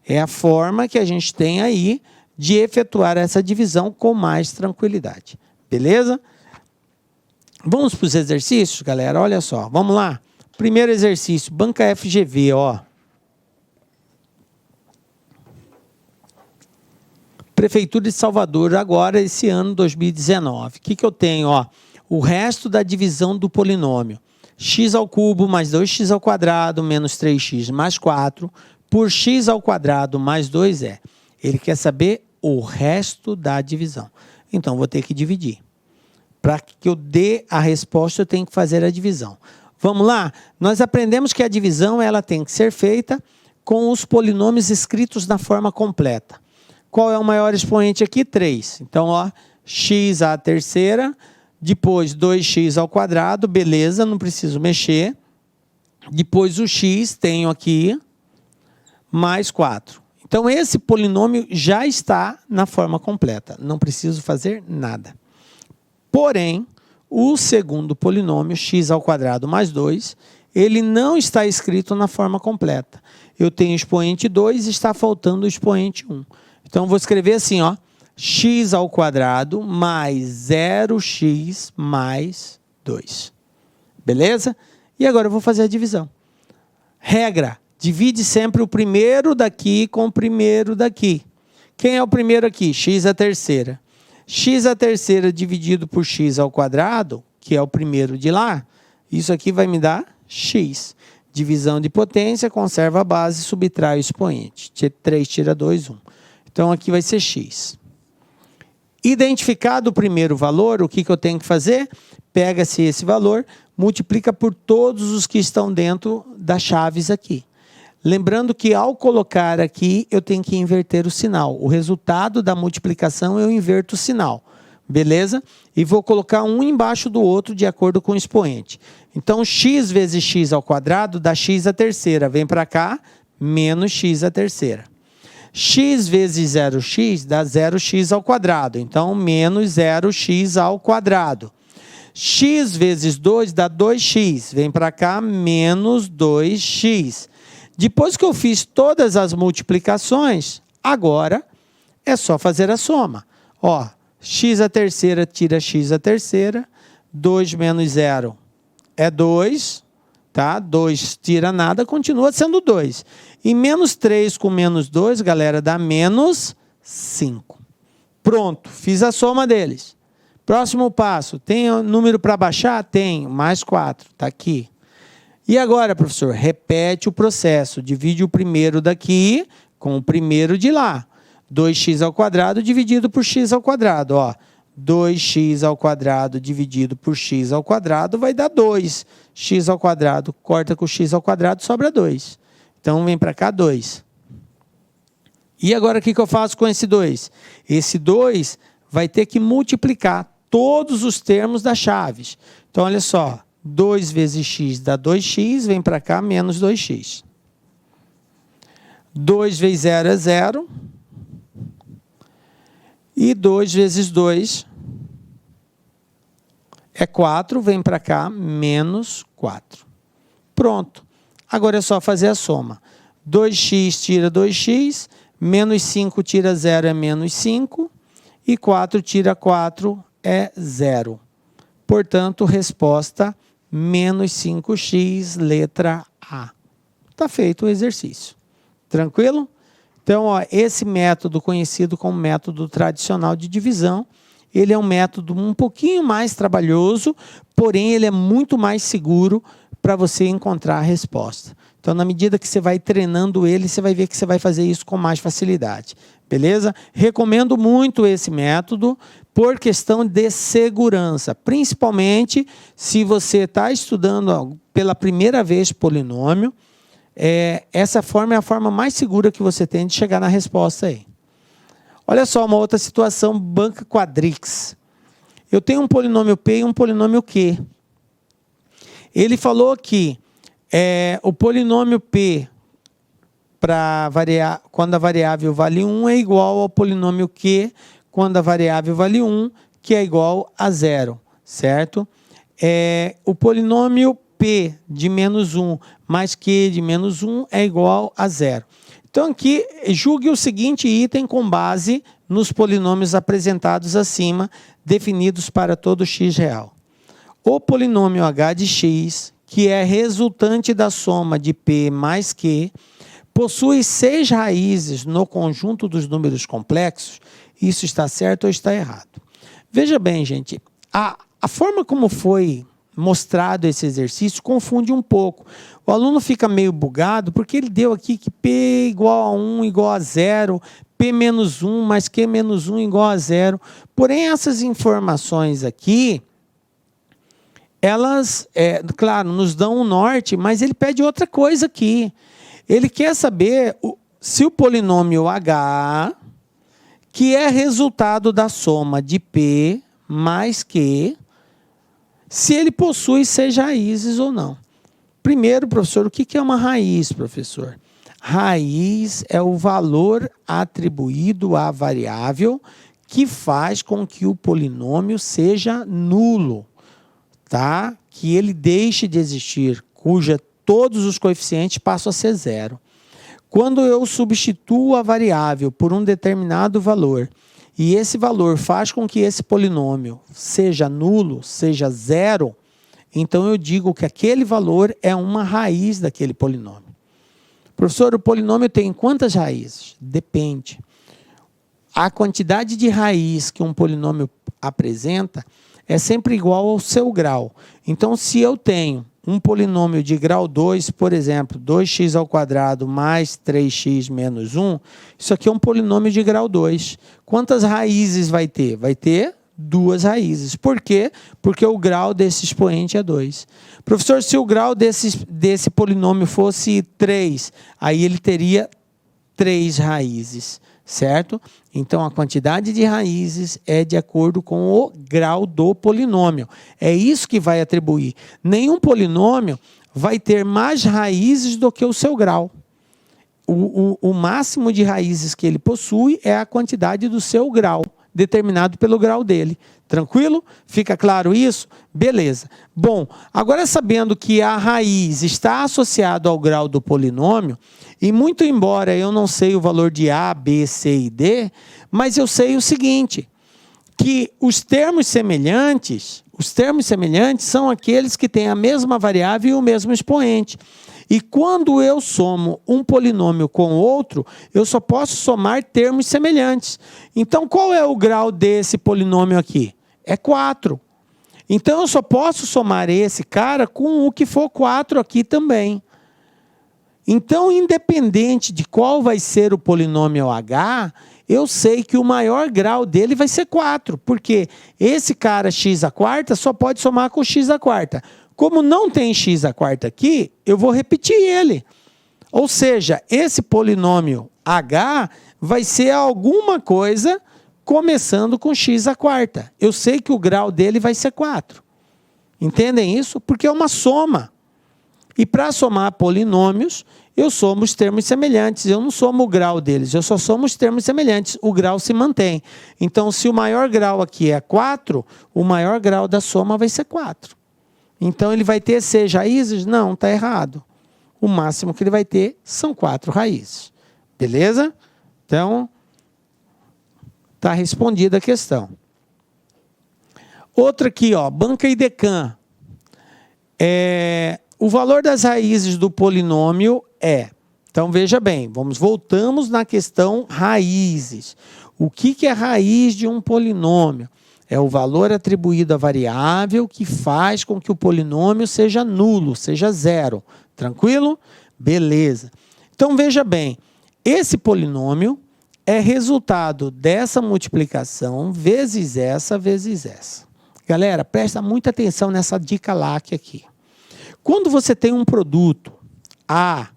Speaker 1: É a forma que a gente tem aí de efetuar essa divisão com mais tranquilidade, beleza? Vamos para os exercícios, galera? Olha só, vamos lá. Primeiro exercício, banca FGV, ó. Prefeitura de Salvador, agora, esse ano, 2019. O que eu tenho? Ó, o resto da divisão do polinômio. X ao cubo mais 2x ao quadrado menos 3x mais 4 por x ao quadrado mais 2é. Ele quer saber o resto da divisão. Então, vou ter que dividir. Para que eu dê a resposta, eu tenho que fazer a divisão. Vamos lá? Nós aprendemos que a divisão ela tem que ser feita com os polinômios escritos na forma completa. Qual é o maior expoente aqui? 3. Então, ó, x à terceira, depois 2x ao quadrado, beleza, não preciso mexer. Depois o x, tenho aqui, mais 4. Então, esse polinômio já está na forma completa, não preciso fazer nada. Porém, o segundo polinômio, x ao quadrado mais 2, ele não está escrito na forma completa. Eu tenho expoente 2 e está faltando o expoente 1. Então, vou escrever assim, ó, x ao quadrado mais 0x mais 2. Beleza? E agora eu vou fazer a divisão. Regra, divide sempre o primeiro daqui com o primeiro daqui. Quem é o primeiro aqui? X à terceira. X à terceira dividido por x ao quadrado, que é o primeiro de lá, isso aqui vai me dar x. Divisão de potência, conserva a base, subtrai o expoente. 3 tira 2, 1. Então, aqui vai ser x. Identificado o primeiro valor, o que eu tenho que fazer? Pega-se esse valor, multiplica por todos os que estão dentro das chaves aqui. Lembrando que ao colocar aqui, eu tenho que inverter o sinal. O resultado da multiplicação, eu inverto o sinal. Beleza? E vou colocar um embaixo do outro de acordo com o expoente. Então, x vezes x ao quadrado dá x à terceira. Vem para cá, menos x à terceira. X vezes 0x dá 0x ao quadrado. Então, menos 0x ao quadrado. X vezes 2 dá 2x. Vem para cá, menos 2x. Depois que eu fiz todas as multiplicações, agora é só fazer a soma. Ó, x à terceira tira x à terceira. 2 menos 0 é 2. Tá? 2 tira nada, continua sendo 2. E menos 3 com menos 2, galera, dá menos 5. Pronto, fiz a soma deles. Próximo passo, tem número para baixar? Tem, mais 4, está aqui. E agora, professor, repete o processo. Divide o primeiro daqui com o primeiro de lá. 2x ao quadrado dividido por x ao quadrado. Ó, 2x ao quadrado dividido por x ao quadrado vai dar 2. X ao quadrado, corta com x ao quadrado, sobra 2. Então, vem para cá 2. E agora, o que eu faço com esse 2? Esse 2 vai ter que multiplicar todos os termos das chaves. Então, olha só. 2 vezes x dá 2x, vem para cá, menos 2x. 2 vezes 0 é 0. E 2 vezes 2 é 4, vem para cá, menos 4. Pronto. Agora é só fazer a soma. 2x tira 2x, menos 5 tira 0 é menos 5, e 4 tira 4 é 0. Portanto, resposta menos 5x, letra A. Está feito o exercício. Tranquilo? Então, ó, esse método conhecido como método tradicional de divisão, ele é um método um pouquinho mais trabalhoso, porém ele é muito mais seguro para você encontrar a resposta. Então, na medida que você vai treinando ele, você vai ver que você vai fazer isso com mais facilidade. Beleza? Recomendo muito esse método, por questão de segurança, principalmente se você está estudando pela primeira vez polinômio. Essa forma é a forma mais segura que você tem de chegar na resposta aí. Olha só uma outra situação, banca quadrix. Eu tenho um polinômio P e um polinômio Q. Ele falou que o polinômio P, quando a variável vale 1, é igual ao polinômio Q, quando a variável vale 1, que é igual a 0, certo? O polinômio P de menos 1 mais Q de menos 1 é igual a 0. Então, aqui, julgue o seguinte item com base nos polinômios apresentados acima, definidos para todo x real. O polinômio h de x, que é resultante da soma de P mais Q, possui 6 raízes no conjunto dos números complexos. Isso está certo ou está errado? Veja bem, gente, a forma como foi mostrado esse exercício confunde um pouco. O aluno fica meio bugado porque ele deu aqui que P igual a 1 igual a 0, P menos 1 mais Q menos 1 igual a 0. Porém, essas informações aqui, elas, claro, nos dão um norte, mas ele pede outra coisa aqui. Ele quer saber se o polinômio H, que é resultado da soma de P mais Q, se ele possui 6 raízes ou não. Primeiro, professor, o que é uma raiz, professor? Raiz é o valor atribuído à variável que faz com que o polinômio seja nulo, tá? Que ele deixe de existir, cuja todos os coeficientes passam a ser 0. Quando eu substituo a variável por um determinado valor e esse valor faz com que esse polinômio seja nulo, seja 0, então eu digo que aquele valor é uma raiz daquele polinômio. Professor, o polinômio tem quantas raízes? Depende. A quantidade de raiz que um polinômio apresenta é sempre igual ao seu grau. Então, se eu tenho um polinômio de grau 2, por exemplo, 2x² mais 3x menos 1, isso aqui é um polinômio de grau 2. Quantas raízes vai ter? Vai ter 2 raízes. Por quê? Porque o grau desse expoente é 2. Professor, se o grau desse polinômio fosse 3, aí ele teria 3 raízes, certo? Então, a quantidade de raízes é de acordo com o grau do polinômio. É isso que vai atribuir. Nenhum polinômio vai ter mais raízes do que o seu grau. O máximo de raízes que ele possui é a quantidade do seu grau, determinado pelo grau dele. Tranquilo? Fica claro isso? Beleza. Bom, agora sabendo que a raiz está associada ao grau do polinômio, e muito embora eu não sei o valor de A, B, C e D, mas eu sei o seguinte, que os termos semelhantes são aqueles que têm a mesma variável e o mesmo expoente. E quando eu somo um polinômio com outro, eu só posso somar termos semelhantes. Então, qual é o grau desse polinômio aqui? É 4. Então, eu só posso somar esse cara com o que for 4 aqui também. Então, independente de qual vai ser o polinômio h, eu sei que o maior grau dele vai ser 4, porque esse cara x² só pode somar com x². Como não tem x² aqui, eu vou repetir ele. Ou seja, esse polinômio h vai ser alguma coisa começando com x². Eu sei que o grau dele vai ser 4. Entendem isso? Porque é uma soma. E para somar polinômios, eu somo os termos semelhantes. Eu não somo o grau deles, eu só somo os termos semelhantes. O grau se mantém. Então, se o maior grau aqui é 4, o maior grau da soma vai ser 4. Então, ele vai ter 6 raízes? Não, está errado. O máximo que ele vai ter são 4 raízes. Beleza? Então, está respondida a questão. Outra aqui, ó, banca e decan. O valor das raízes do polinômio é... Então, veja bem, voltamos na questão raízes. O que é raiz de um polinômio? É o valor atribuído à variável que faz com que o polinômio seja nulo, seja 0. Tranquilo? Beleza. Então, veja bem, esse polinômio é resultado dessa multiplicação vezes essa. Galera, presta muita atenção nessa dica LAC aqui. Quando você tem um produto A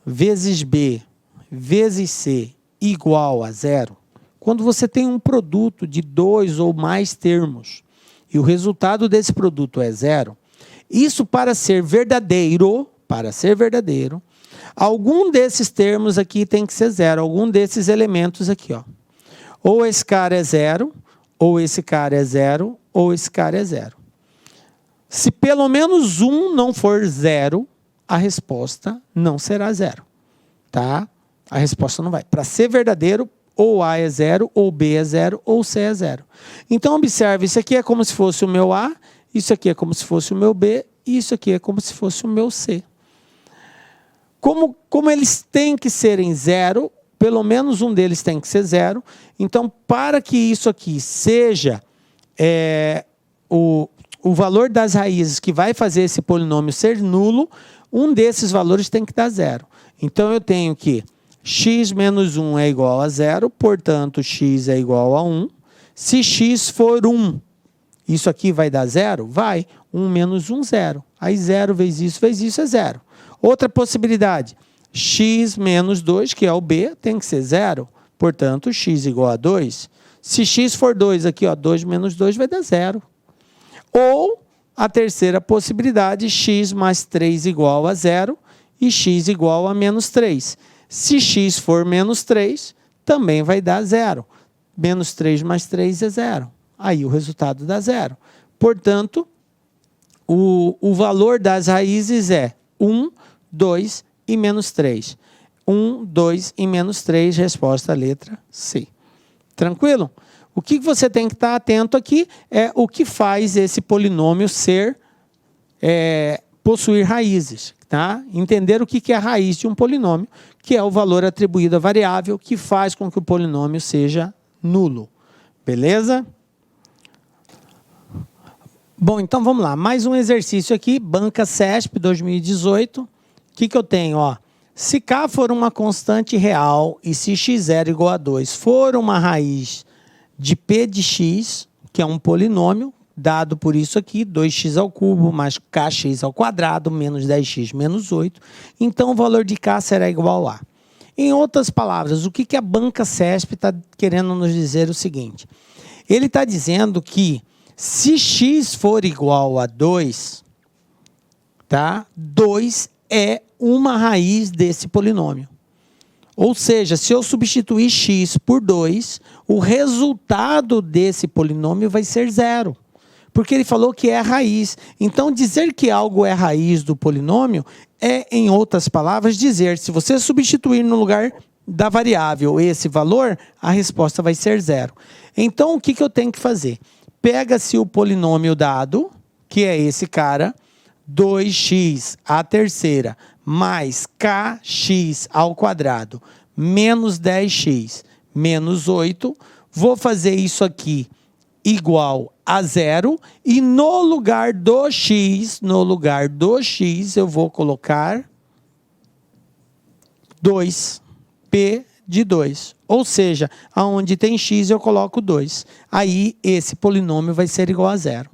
Speaker 1: vezes B vezes C igual a zero, quando você tem um produto de 2 ou mais termos e o resultado desse produto é zero, isso para ser verdadeiro, algum desses termos aqui tem que ser zero, algum desses elementos aqui, ó. Ou esse cara é zero, ou esse cara é zero, ou esse cara é zero. Se pelo menos um não for zero, a resposta não será zero, tá? A resposta não vai. Para ser verdadeiro, ou A é zero, ou B é zero, ou C é zero. Então, observe, isso aqui é como se fosse o meu A, isso aqui é como se fosse o meu B, e isso aqui é como se fosse o meu C. Como eles têm que serem zero, pelo menos um deles tem que ser zero, então, para que isso aqui seja o valor das raízes que vai fazer esse polinômio ser nulo, um desses valores tem que dar zero. Então, eu tenho que x menos 1 é igual a zero, portanto, x é igual a 1. Se x for 1, isso aqui vai dar zero? Vai. 1 menos 1, zero. Aí, zero vezes isso é zero. Outra possibilidade, x menos 2, que é o b, tem que ser zero. Portanto, x igual a 2. Se x for 2 aqui, ó, 2 menos 2 vai dar zero. Ou a terceira possibilidade, x mais 3 igual a zero e x igual a menos 3. Se x for menos 3, também vai dar zero. Menos 3 mais 3 é zero. Aí o resultado dá zero. Portanto, o valor das raízes é 1, 2 e menos 3. 1, 2 e menos 3, resposta letra C. Tranquilo? O que você tem que estar atento aqui é o que faz esse polinômio possuir raízes. Tá? Entender o que é a raiz de um polinômio, que é o valor atribuído à variável, que faz com que o polinômio seja nulo. Beleza? Bom, então vamos lá. Mais um exercício aqui, Banca CESP 2018. O que eu tenho? Ó, se K for uma constante real e se x0 igual a 2 for uma raiz de P de x, que é um polinômio, dado por isso aqui, 2x ao cubo mais kx ao quadrado, menos 10x menos 8. Então, o valor de K será igual a. Em outras palavras, o que a Banca CESP está querendo nos dizer? O seguinte, ele está dizendo que se x for igual a 2, tá? 2 é uma raiz desse polinômio. Ou seja, se eu substituir x por 2, o resultado desse polinômio vai ser zero. Porque ele falou que é a raiz. Então, dizer que algo é raiz do polinômio é, em outras palavras, dizer, se você substituir no lugar da variável esse valor, a resposta vai ser zero. Então, o que eu tenho que fazer? Pega-se o polinômio dado, que é esse cara, 2x à terceira, mais kx ao quadrado, menos 10x, menos 8. Vou fazer isso aqui igual a zero, e no lugar do x, eu vou colocar 2, P de 2. Ou seja, aonde tem x eu coloco 2. Aí esse polinômio vai ser igual a zero.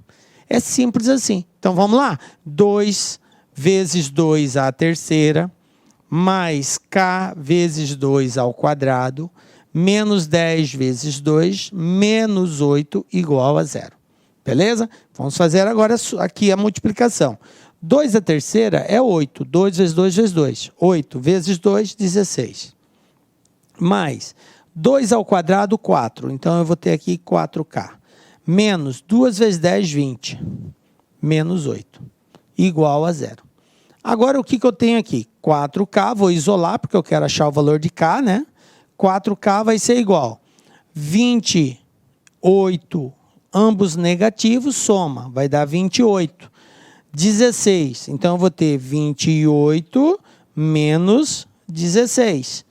Speaker 1: É simples assim. Então vamos lá. 2 vezes 2 à terceira, mais k vezes 2 ao quadrado, menos 10 vezes 2, menos 8, igual a zero. Beleza? Vamos fazer agora aqui a multiplicação. 2 à terceira é 8. 2 vezes 2 vezes 2. 8 vezes 2, 16. Mais 2 ao quadrado, 4. Então, eu vou ter aqui 4k. Menos 2 vezes 10, 20. Menos 8. Igual a zero. Agora, o que eu tenho aqui? 4k, vou isolar, porque eu quero achar o valor de k, né? 4k vai ser igual 28, ambos negativos, soma, vai dar 28. 16, então eu vou ter 28 menos 16.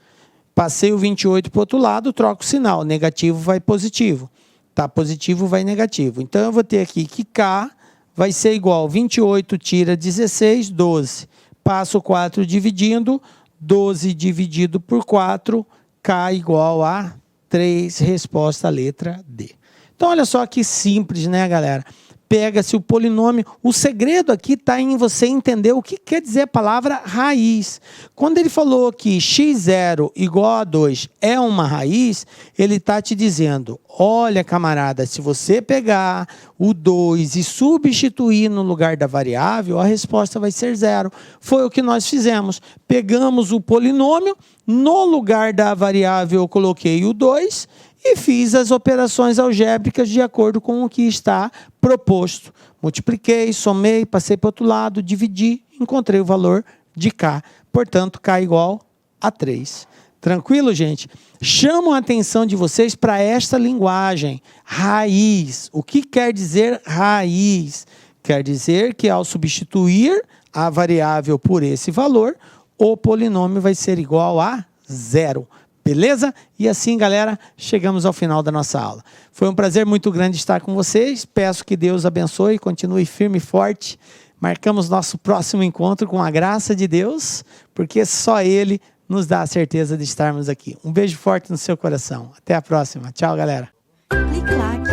Speaker 1: Passei o 28 para o outro lado, troco o sinal, negativo vai positivo. Tá positivo, vai negativo. Então eu vou ter aqui que k vai ser igual 28 tira 16, 12. Passo 4 dividindo, 12 dividido por 4, K igual a 3, resposta a letra D. Então, olha só que simples, né, galera? Pega-se o polinômio. O segredo aqui está em você entender o que quer dizer a palavra raiz. Quando ele falou que x0 igual a 2 é uma raiz, ele está te dizendo, olha, camarada, se você pegar o 2 e substituir no lugar da variável, a resposta vai ser 0. Foi o que nós fizemos. Pegamos o polinômio, no lugar da variável eu coloquei o 2 e fiz as operações algébricas de acordo com o que está proposto. Multipliquei, somei, passei para o outro lado, dividi, encontrei o valor de K. Portanto, K igual a 3. Tranquilo, gente? Chamo a atenção de vocês para esta linguagem, raiz. O que quer dizer raiz? Quer dizer que ao substituir a variável por esse valor, o polinômio vai ser igual a 0. Beleza? E assim, galera, chegamos ao final da nossa aula. Foi um prazer muito grande estar com vocês. Peço que Deus abençoe, continue firme e forte. Marcamos nosso próximo encontro com a graça de Deus, porque só Ele nos dá a certeza de estarmos aqui. Um beijo forte no seu coração. Até a próxima. Tchau, galera.
Speaker 2: Clique like.